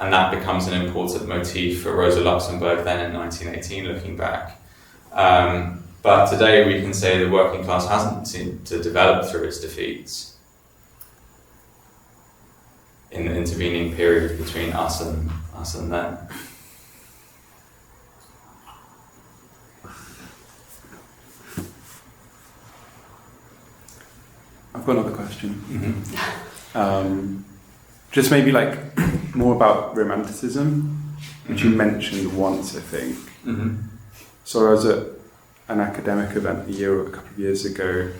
and that becomes an important motif for Rosa Luxemburg then in 1918, looking back. But today we can say the working class hasn't seemed to develop through its defeats in the intervening period between us and them. I've got another question. Mm-hmm. Just maybe like more about Romanticism, which you mentioned once, I think. Mm-hmm. So I was at an academic event a couple of years ago,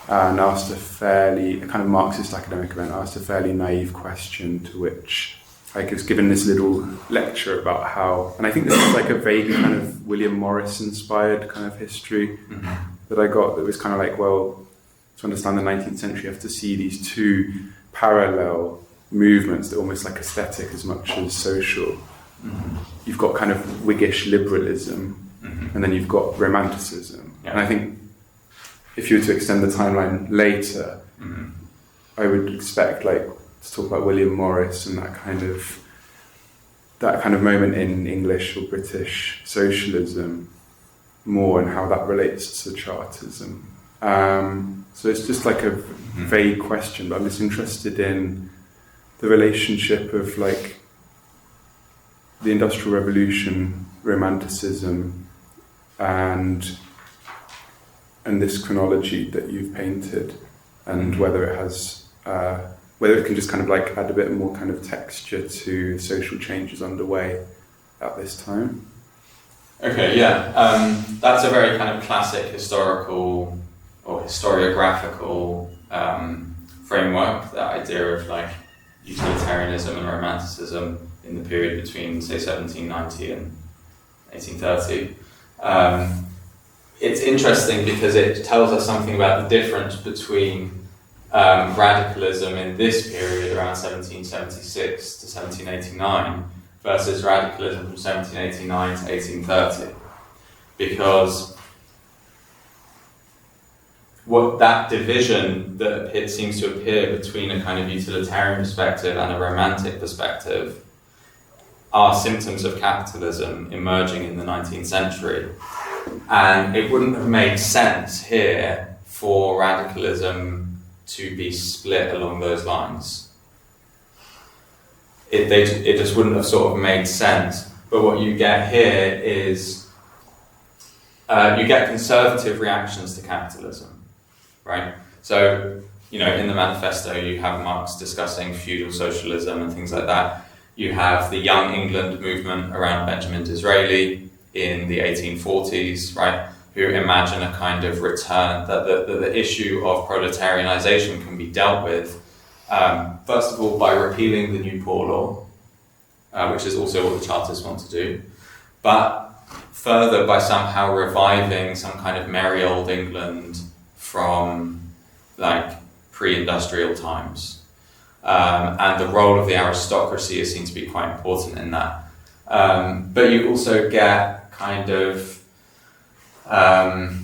and asked a kind of Marxist academic event, asked a fairly naive question to which I was given this little lecture about how, and I think this was like a vague kind of William Morris inspired kind of history that I got, that was kind of like, well, to understand the 19th century, you have to see these two parallel movements that are almost like aesthetic as much as social. You've got kind of Whiggish liberalism, and then you've got Romanticism. Yeah. And I think if you were to extend the timeline later, I would expect like to talk about William Morris and that kind of moment in English or British socialism more, and how that relates to Chartism. So it's just like a vague question, but I'm just interested in the relationship of like the Industrial Revolution, Romanticism, and this chronology that you've painted, and whether it has, whether it can just kind of like add a bit more kind of texture to social changes underway at this time. Okay, yeah, that's a very kind of classic historical or historiographical framework, that idea of like utilitarianism and Romanticism in the period between, say, 1790 and 1830. It's interesting because it tells us something about the difference between radicalism in this period around 1776 to 1789 versus radicalism from 1789 to 1830. Because what that division that seems to appear between a kind of utilitarian perspective and a romantic perspective are symptoms of capitalism emerging in the 19th century. And it wouldn't have made sense here for radicalism to be split along those lines. It just wouldn't have sort of made sense. But what you get here is you get conservative reactions to capitalism, right? So, in the manifesto you have Marx discussing feudal socialism and things like that. You have the Young England movement around Benjamin Disraeli in the 1840s, right, who imagine a kind of return, that the issue of proletarianization can be dealt with, first of all, by repealing the New Poor Law, which is also what the Chartists want to do, but further by somehow reviving some kind of merry old England from like pre-industrial times. And the role of the aristocracy is seen to be quite important in that. But you also get kind of so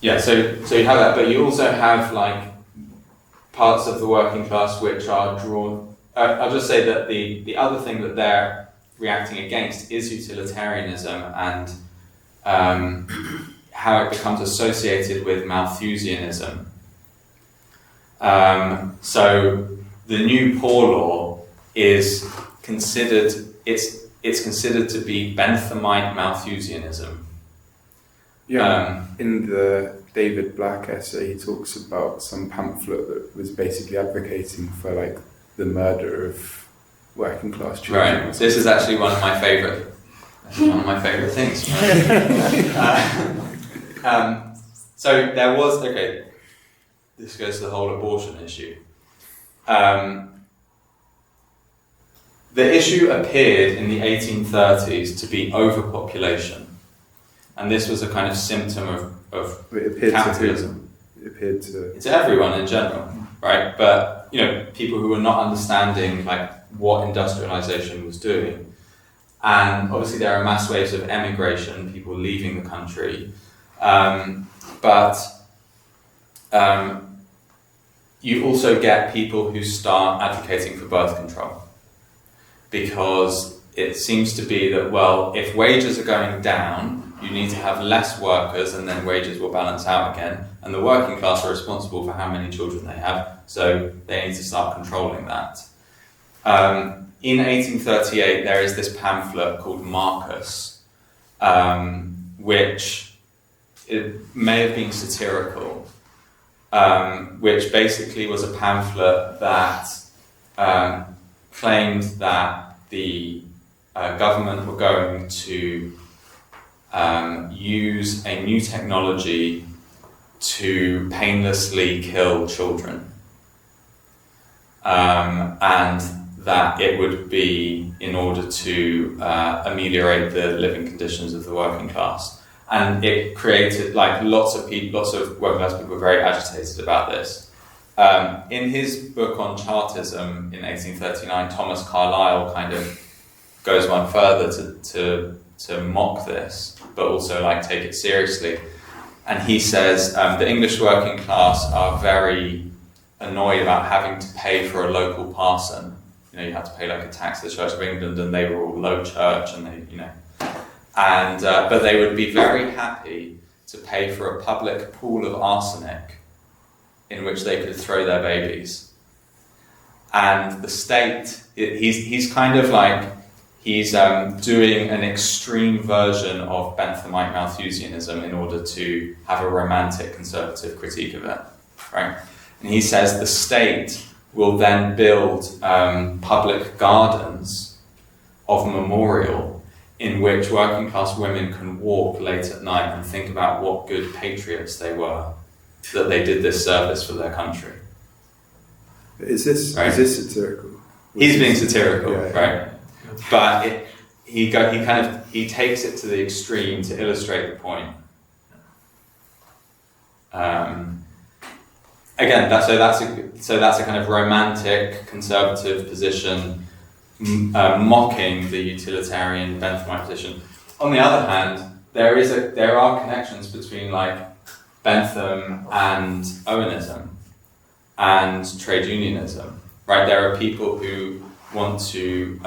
you have that, but you also have like parts of the working class which are drawn. I'll just say that the other thing that they're reacting against is utilitarianism and how it becomes associated with Malthusianism. So the New Poor Law is considered, it's considered to be Benthamite Malthusianism. Yeah, in the David Black essay, he talks about some pamphlet that was basically advocating for like the murder of working class children. Right. This is actually one of my favorite things. So there was This goes to the whole abortion issue. The issue appeared in the 1830s to be overpopulation, and this was a kind of symptom of It appeared capitalism. to It's everyone in general, right? But people who were not understanding like what industrialization was doing, and obviously there are mass waves of emigration, people leaving the country, but you also get people who start advocating for birth control, because it seems to be that, well, if wages are going down, you need to have less workers and then wages will balance out again. And the working class are responsible for how many children they have, so they need to start controlling that. In 1838, there is this pamphlet called Marcus, which it may have been satirical, which basically was a pamphlet that claimed that the government were going to use a new technology to painlessly kill children, and that it would be in order to ameliorate the living conditions of the working class. And it created, like, lots of working class people were very agitated about this. In his book on Chartism in 1839, Thomas Carlisle kind of goes one further to mock this, but also like take it seriously. And he says the English working class are very annoyed about having to pay for a local parson. You had to pay like a tax to the Church of England, and they were all low church, and but they would be very happy to pay for a public pool of arsenic in which they could throw their babies. And the state, he's kind of like, he's doing an extreme version of Benthamite Malthusianism in order to have a romantic conservative critique of it, right? And he says the state will then build public gardens of memorial in which working class women can walk late at night and think about what good patriots they were, that they did this service for their country. Is this satirical? He's being satirical, yeah. Right? But he takes it to the extreme to illustrate the point. Again, that's a kind of romantic conservative position, mocking the utilitarian Benthamite position. On the other hand, there are connections between like Bentham and Owenism and trade unionism, right? There are people who want to,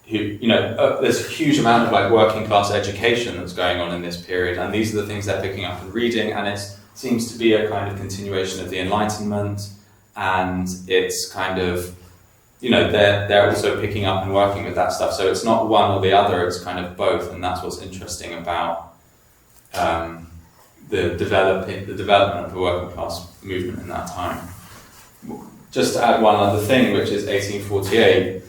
there's a huge amount of like working class education that's going on in this period, and these are the things they're picking up and reading, and it seems to be a kind of continuation of the Enlightenment, and it's kind of, they're also picking up and working with that stuff. So it's not one or the other, it's kind of both, and that's what's interesting about the development of the working class movement in that time. Just to add one other thing, which is 1848.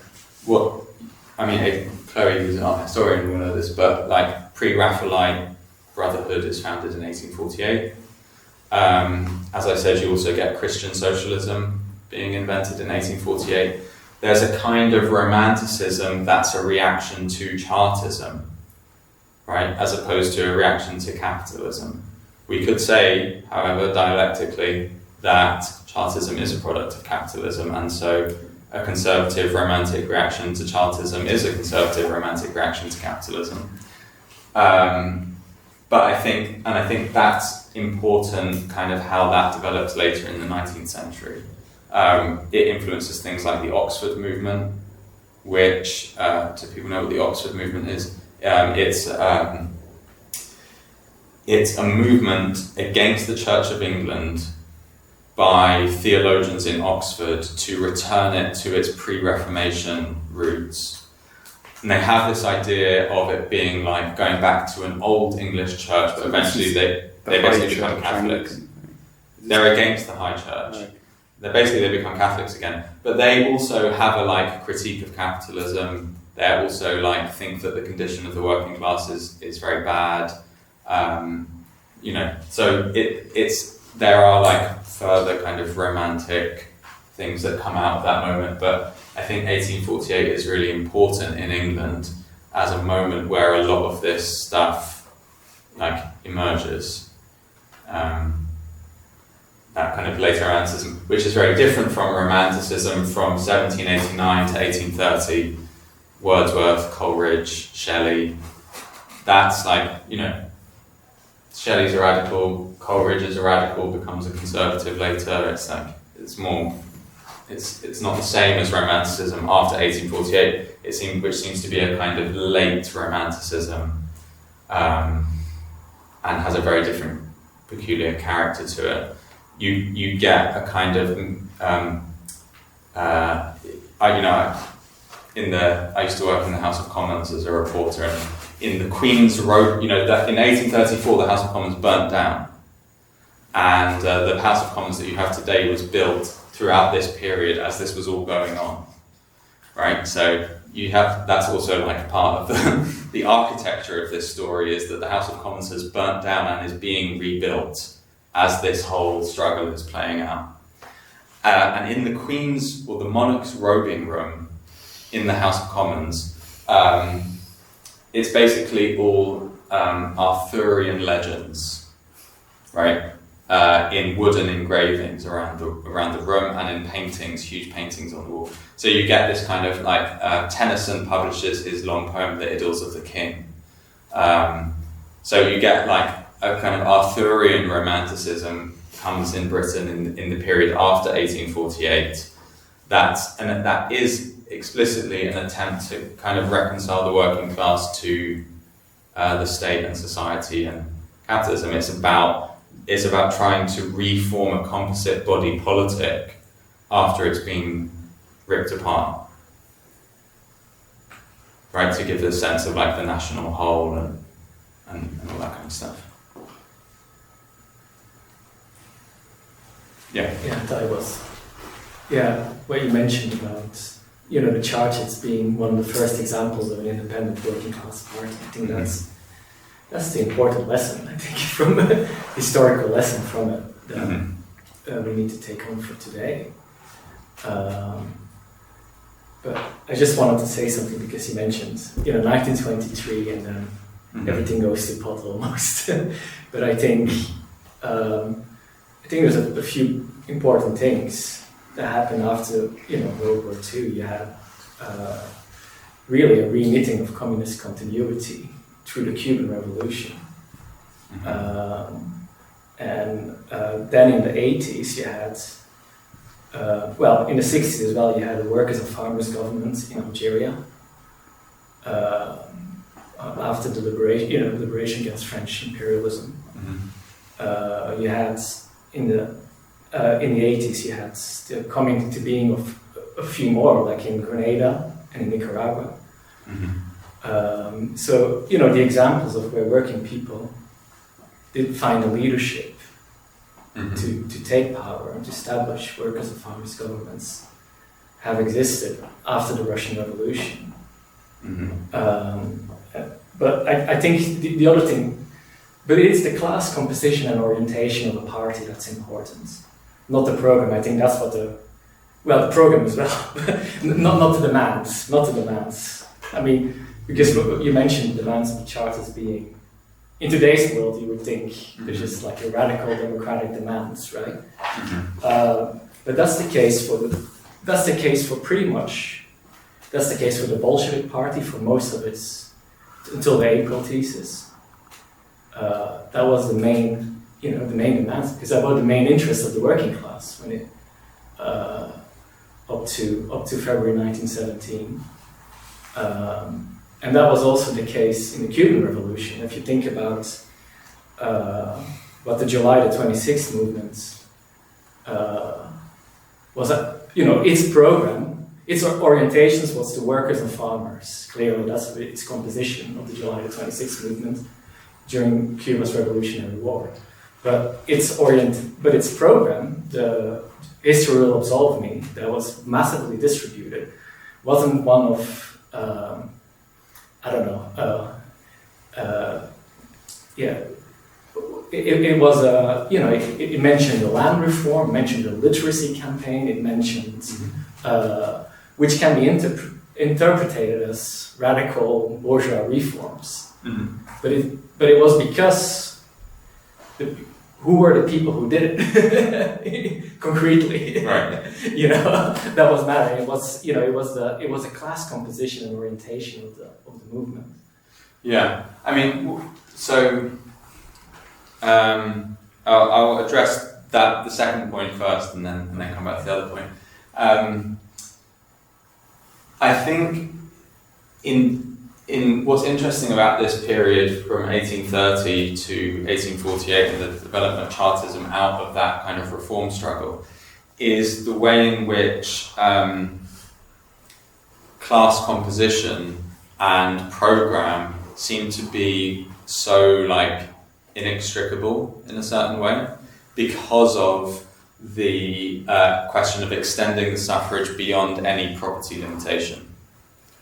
Chloe, who's an art historian, will know this, but like pre-Raphaelite Brotherhood is founded in 1848. As I said, you also get Christian socialism being invented in 1848. There's a kind of romanticism that's a reaction to Chartism, right, as opposed to a reaction to capitalism. We could say, however, dialectically, that Chartism is a product of capitalism, and so a conservative romantic reaction to Chartism is a conservative romantic reaction to capitalism. But I think that's important, kind of how that develops later in the 19th century. It influences things like the Oxford movement, which, do people know what the Oxford movement is? It's a movement against the Church of England by theologians in Oxford to return it to its pre-Reformation roots. And they have this idea of it being like going back to an old English church, but eventually they basically become Catholics. They're against the high church. They become Catholics again. But they also have a critique of capitalism. They also think that the condition of the working class is very bad. So there are further kind of romantic things that come out of that moment, but I think 1848 is really important in England as a moment where a lot of this stuff like emerges. That kind of later Romanticism, which is very different from Romanticism from 1789 to 1830, Wordsworth, Coleridge, Shelley. That's like, you know, Shelley's a radical, Coleridge is a radical, becomes a conservative later. It's like, it's more, it's not the same as Romanticism after 1848, which seems to be a kind of late Romanticism, and has a very different, peculiar character to it. You get a kind of, I used to work in the House of Commons as a reporter, and in the Queen's Road, you know, that in 1834 the House of Commons burnt down, and the House of Commons that you have today was built throughout this period as this was all going on, right? So you have, that's also like part of the architecture of this story, is that the House of Commons has burnt down and is being rebuilt as this whole struggle is playing out. And in the Queen's, or the monarch's robing room in the House of Commons, it's basically all Arthurian legends, right? In wooden engravings around the room, and in paintings, huge paintings on the wall. So you get this kind of like, Tennyson publishes his long poem, The Idylls of the King. So you get like a kind of Arthurian romanticism comes in Britain in the period after 1848. That is explicitly an attempt to kind of reconcile the working class to the state and society and capitalism. It's about trying to reform a composite body politic after it's been ripped apart, right? To give the sense of like the national whole and all that kind of stuff. Yeah. Yeah, that was. Yeah, what you mentioned about, you know, the Chartists being one of the first examples of an independent working class party. I think that's the important lesson, I think, from a historical lesson from it that we need to take home for today. But I just wanted to say something because you mentioned, you know, 1923 and then everything goes to pot almost. But I think there's a few important things that happened after, you know, World War II. You had really a reknitting of communist continuity through the Cuban Revolution. And then in the 80s you had, in the 60s as well, you had a workers and farmers government in Algeria. After the liberation against French imperialism. You had in the 80s, you had the coming into being of a few more, like in Grenada and in Nicaragua. So, you know, the examples of where working people did find a leadership to take power and to establish workers and farmers governments have existed after the Russian Revolution. But I think the other thing, but it's the class composition and orientation of a party that's important, not the program. I think that's what the program as well, not the demands. I mean, because you mentioned demands of the Chartists being, in today's world, you would think there's just like a radical democratic demands, right? But that's the case for the Bolshevik Party for most of its, until the April thesis. That was the main demands, because that was the main interest of the working class when it up to February 1917. And that was also the case in the Cuban Revolution. If you think about what the July the 26th movement was, its program, its orientations was to workers and farmers. Clearly, that's its composition of the July the 26th movement during Cuba's Revolutionary War. But its program, the History Will Absolve Me, that was massively distributed, wasn't one of It was it mentioned the land reform, mentioned the literacy campaign, it mentioned which can be interpreted as radical bourgeois reforms. But it was because who were the people who did it concretely? Right. That was mattering. It was it was a class composition and orientation of the movement. Yeah, I mean, so I'll address the second point first, and then come back to the other point. I think in what's interesting about this period from 1830 to 1848 and the development of Chartism out of that kind of reform struggle is the way in which class composition and program seem to be so inextricable in a certain way because of the question of extending the suffrage beyond any property limitation,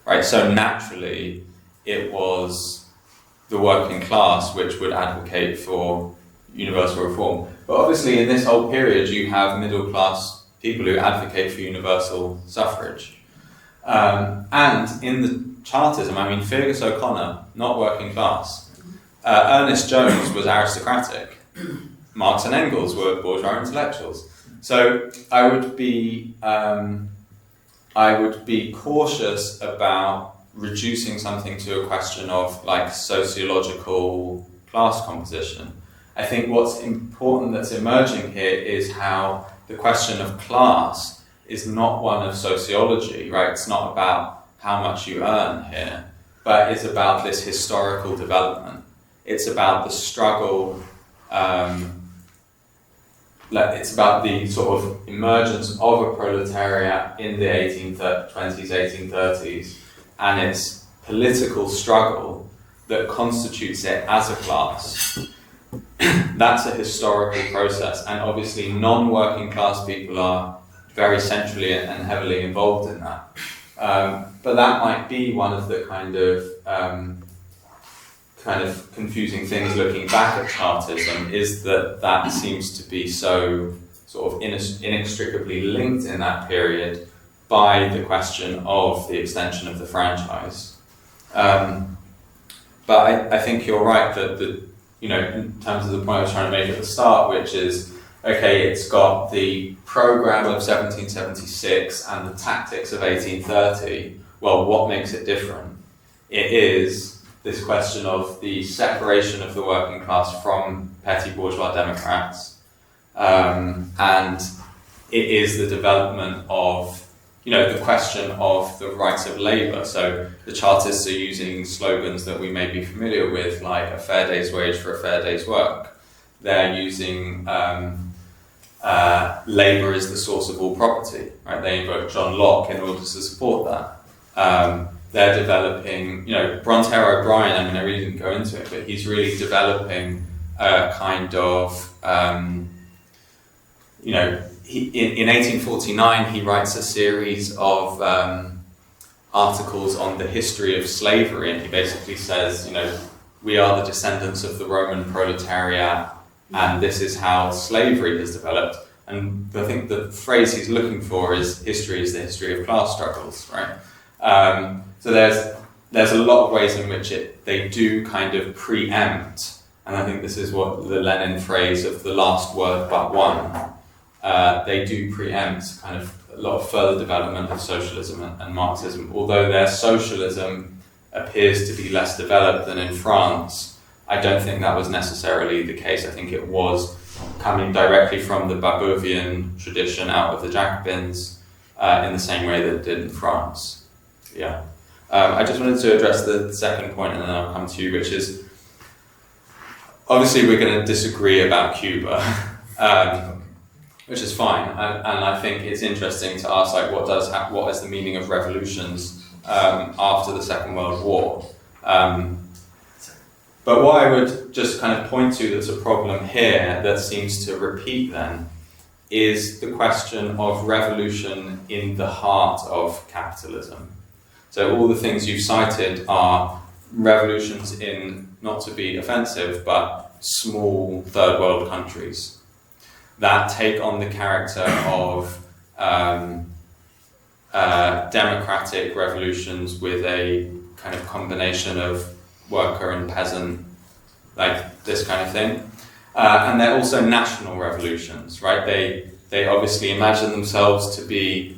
right? So naturally, it was the working class which would advocate for universal reform. But obviously, in this whole period, you have middle class people who advocate for universal suffrage. And in the Chartism, I mean, Fergus O'Connor, not working class. Ernest Jones was aristocratic. Marx and Engels were bourgeois intellectuals. So I would be cautious about reducing something to a question of sociological class composition. I think what's important that's emerging here is how the question of class is not one of sociology, right? It's not about how much you earn here, but it's about this historical development. It's about the struggle, it's about the sort of emergence of a proletariat in the 1820s, 1830s, and its political struggle that constitutes it as a class. That's a historical process, and obviously non-working class people are very centrally and heavily involved in that. But that might be one of the kind of confusing things looking back at Chartism, is that seems to be so sort of inextricably linked in that period by the question of the extension of the franchise. But I think you're right that in terms of the point I was trying to make at the start, which is, okay, it's got the program of 1776 and the tactics of 1830. Well, what makes it different? It is this question of the separation of the working class from petty bourgeois democrats. And it is the development of, the question of the rights of labour. So the Chartists are using slogans that we may be familiar with, like a fair day's wage for a fair day's work. They're using labour is the source of all property, right? They invoke John Locke in order to support that. They're developing, Bronte O'Brien, I really didn't go into it, but he's really developing a kind of, in 1849, he writes a series of articles on the history of slavery, and he basically says, we are the descendants of the Roman proletariat, and this is how slavery has developed. And I think the phrase he's looking for is history is the history of class struggles, right? So there's a lot of ways in which they do kind of preempt, and I think this is what the Lenin phrase of the last word but one, they do preempt kind of a lot of further development of socialism and Marxism. Although their socialism appears to be less developed than in France, I don't think that was necessarily the case. I think it was coming directly from the Babeauvian tradition out of the Jacobins in the same way that it did in France. Yeah. I just wanted to address the second point, and then I'll come to you, which is, obviously we're going to disagree about Cuba, which is fine, and I think it's interesting to ask, what is the meaning of revolutions after the Second World War? But what I would just kind of point to that's a problem here that seems to repeat then is the question of revolution in the heart of capitalism. So all the things you've cited are revolutions in, not to be offensive, but small third world countries that take on the character of democratic revolutions with a kind of combination of worker and peasant, like this kind of thing. And they're also national revolutions, right? They obviously imagine themselves to be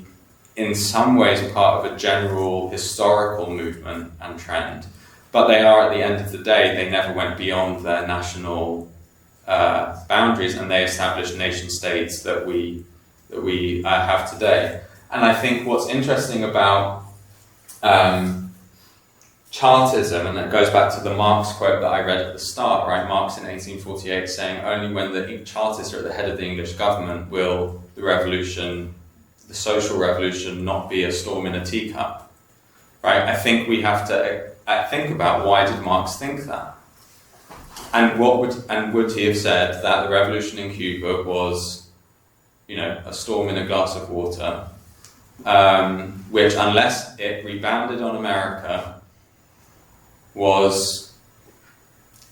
in some ways part of a general historical movement and trend, but they are, at the end of the day, they never went beyond their national boundaries, and they established nation states that we have today. And I think what's interesting about Chartism, and it goes back to the Marx quote that I read at the start, right? Marx in 1848 saying, only when the Chartists are at the head of the English government will the revolution, the social revolution, not be a storm in a teacup, right? I think we have to think about, why did Marx think that? And would he have said that the revolution in Cuba was, a storm in a glass of water, which, unless it rebounded on America,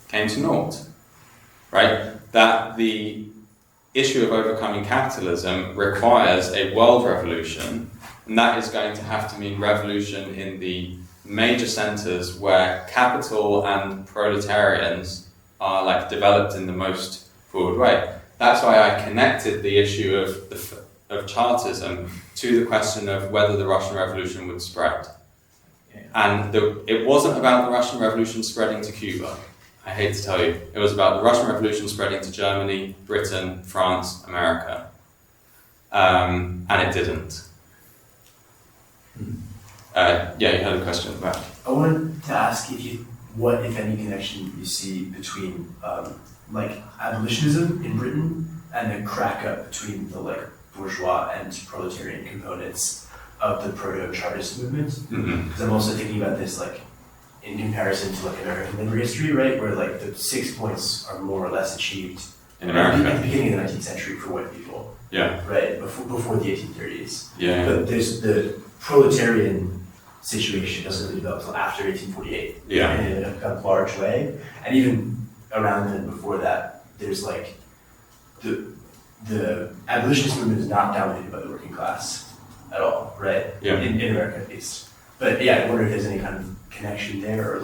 came to naught, right? That the issue of overcoming capitalism requires a world revolution, and that is going to have to mean revolution in the major centers where capital and proletarians are developed in the most forward way. That's why I connected the issue of Chartism to the question of whether the Russian Revolution would spread. And it wasn't about the Russian Revolution spreading to Cuba. I hate to tell you. It was about the Russian Revolution spreading to Germany, Britain, France, America. And it didn't. You had a question about. I wanted to ask what, if any, connection you see between abolitionism in Britain and the crack up between the bourgeois and proletarian components of the proto-Chartist movement. Because I'm also thinking about this in comparison to American labor history, right, where the 6 points are more or less achieved in America at the beginning of the 19th century for white people. Yeah. Right, before the 1830s. Yeah. But there's the proletarian situation doesn't really develop until after 1848. Yeah. In a kind of large way, and even around then before that, there's the abolitionist movement is not dominated by the working class at all, right? Yeah. In America at least. But I wonder if there's any kind of connection there, or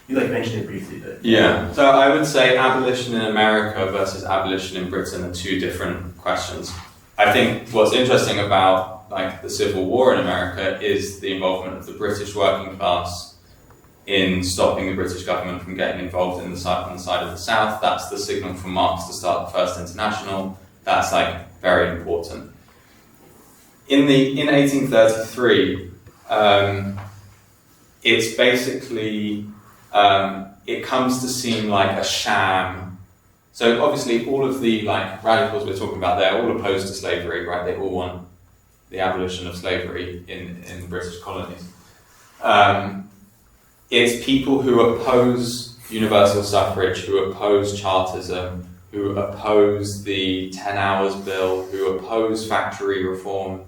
you mentioned it briefly, but yeah. So I would say abolition in America versus abolition in Britain are two different questions. I think what's interesting about the Civil War in America is the involvement of the British working class in stopping the British government from getting involved on the side of the South. That's the signal for Marx to start the First International. That's very important. In 1833, it's basically it comes to seem like a sham. So obviously, all of the radicals we're talking about, they're all opposed to slavery, right? They all want the abolition of slavery in the British colonies. It's people who oppose universal suffrage, who oppose Chartism, who oppose the 10 Hours Bill, who oppose factory reform.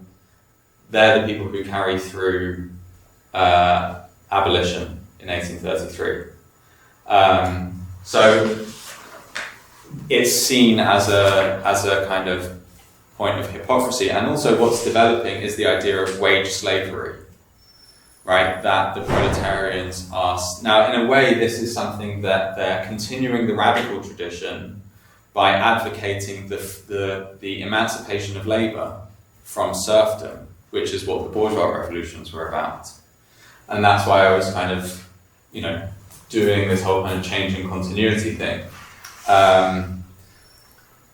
They're the people who carry through abolition in 1833. So it's seen as a kind of point of hypocrisy, and also what's developing is the idea of wage slavery, right? That the proletarians are now, in a way, this is something that they're continuing the radical tradition by advocating the emancipation of labour from serfdom, which is what the bourgeois revolutions were about. And that's why I was kind of, doing this whole kind of changing continuity thing.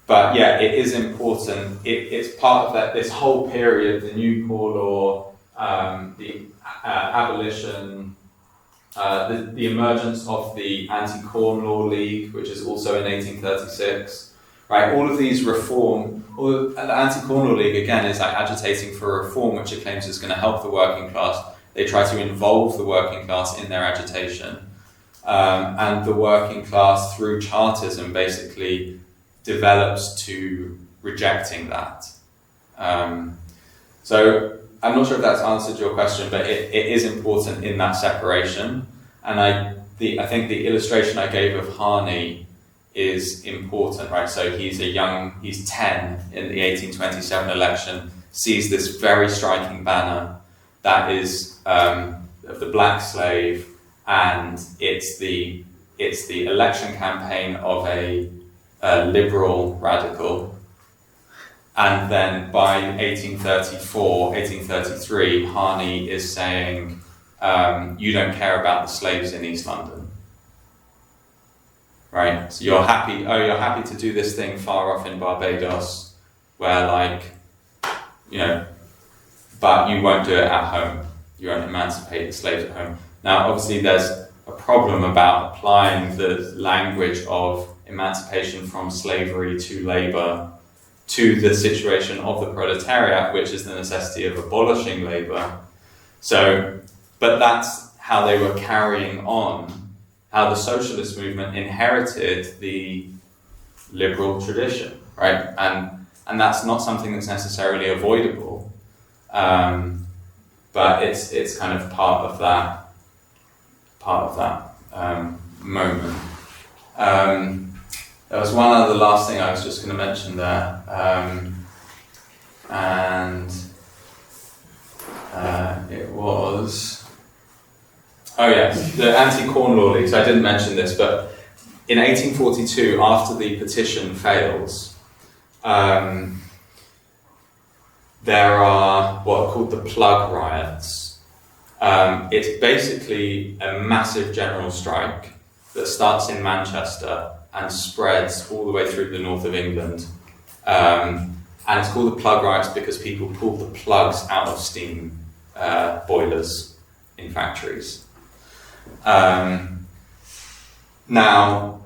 But yeah, it is important. It's part of this whole period, the New Poor Law, the abolition, the emergence of the Anti-Corn Law League, which is also in 1836. Right, all of these reform, the Anti-Corn Law League again is agitating for a reform which it claims is going to help the working class. They try to involve the working class in their agitation, and the working class through Chartism basically develops to rejecting that. So I'm not sure if that's answered your question, but it is important in that separation. And I think the illustration I gave of Harney is important, right? So he's 10 in the 1827 election, sees this very striking banner that is of the black slave, and it's the election campaign of a liberal radical. And then by 1834, 1833, Harney is saying, you don't care about the slaves in East London. Right? So you're happy to do this thing far off in Barbados, where but you won't do it at home. You won't emancipate the slaves at home. Now, obviously, there's a problem about applying the language of emancipation from slavery to labour to the situation of the proletariat, which is the necessity of abolishing labour. So, but that's how they were carrying on, how the socialist movement inherited the liberal tradition, right? And that's not something that's necessarily avoidable, but it's kind of part of that moment. There was one other last thing I was just going to mention there, and it was, the Anti-Corn Law League. So I didn't mention this, but in 1842, after the petition fails, there are what are called the Plug Riots. It's basically a massive general strike that starts in Manchester and spreads all the way through the north of England. And it's called the Plug Riots because people pulled the plugs out of steam boilers in factories. Now,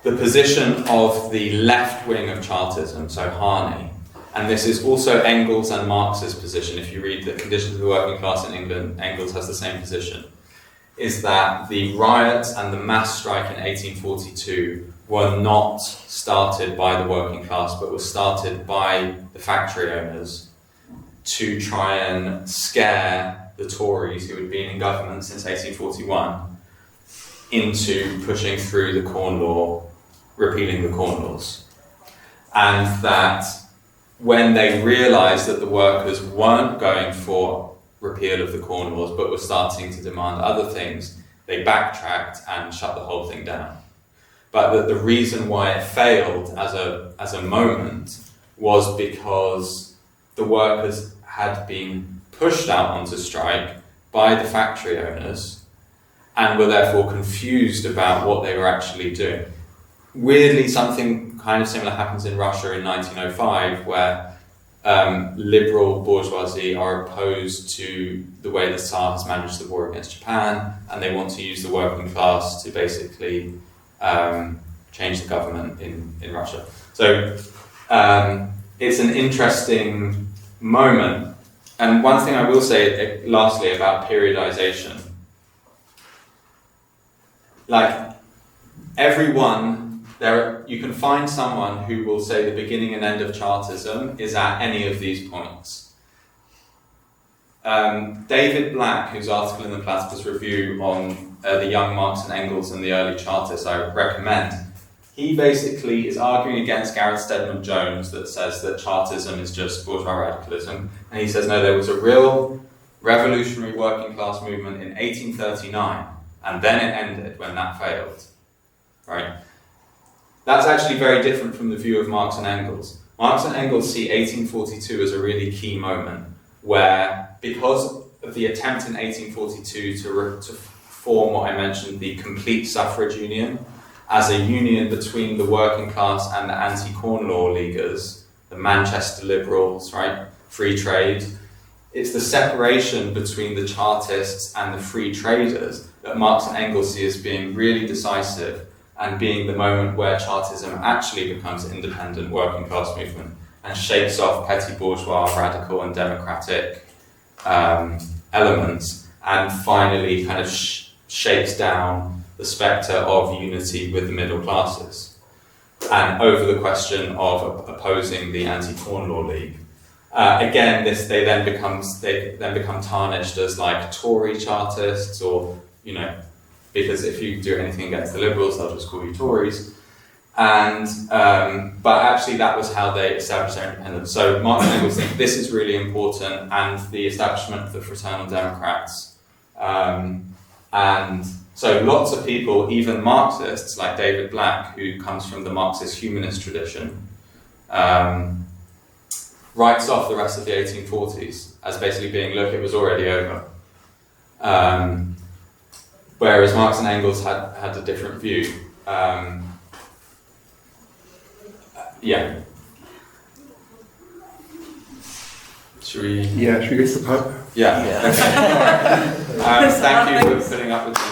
the position of the left wing of Chartism, so Harney, and this is also Engels and Marx's position. If you read The Conditions of the Working Class in England, Engels has the same position, is that the riots and the mass strike in 1842 were not started by the working class, but were started by the factory owners to try and scare the Tories, who had been in government since 1841, into pushing through the Corn Law, repealing the Corn Laws. And that when they realised that the workers weren't going for repeal of the Corn Laws, but were starting to demand other things, they backtracked and shut the whole thing down. But that the reason why it failed as a moment was because the workers had been pushed out onto strike by the factory owners and were therefore confused about what they were actually doing. Weirdly, something kind of similar happens in Russia in 1905, where liberal bourgeoisie are opposed to the way the Tsar has managed the war against Japan, and they want to use the working class to basically change the government in Russia. So it's an interesting moment. And one thing I will say lastly about periodization, like everyone, you can find someone who will say the beginning and end of Chartism is at any of these points. David Black, whose article in the Platypus Review on the young Marx and Engels and the early Chartists, I recommend, he basically is arguing against Gareth Stedman Jones that says that Chartism is just bourgeois radicalism. And he says, no, there was a real revolutionary working class movement in 1839, and then it ended when that failed. Right? That's actually very different from the view of Marx and Engels. Marx and Engels see 1842 as a really key moment where, because of the attempt in 1842 to form what I mentioned, the complete suffrage union, as a union between the working class and the anti-Corn Law Leaguers, the Manchester Liberals, right, free trade, it's the separation between the Chartists and the free traders that Marx and Engels see as being really decisive and being the moment where Chartism actually becomes an independent working class movement and shakes off petty bourgeois, radical and democratic elements, and finally kind of shakes down the spectre of unity with the middle classes, and over the question of opposing the Anti-Corn Law League. Again, they then become tarnished as like Tory Chartists, or because if you do anything against the Liberals, they'll just call you Tories. And but actually, that was how they established their independence. So Marx and Engels think this is really important, and the establishment of the Fraternal Democrats And so lots of people, even Marxists like David Black, who comes from the Marxist humanist tradition, writes off the rest of the 1840s as basically being, look, it was already over. Whereas Marx and Engels had a different view. Yeah. Should we go to the pub? Yeah. Okay. Thank you for putting up with me.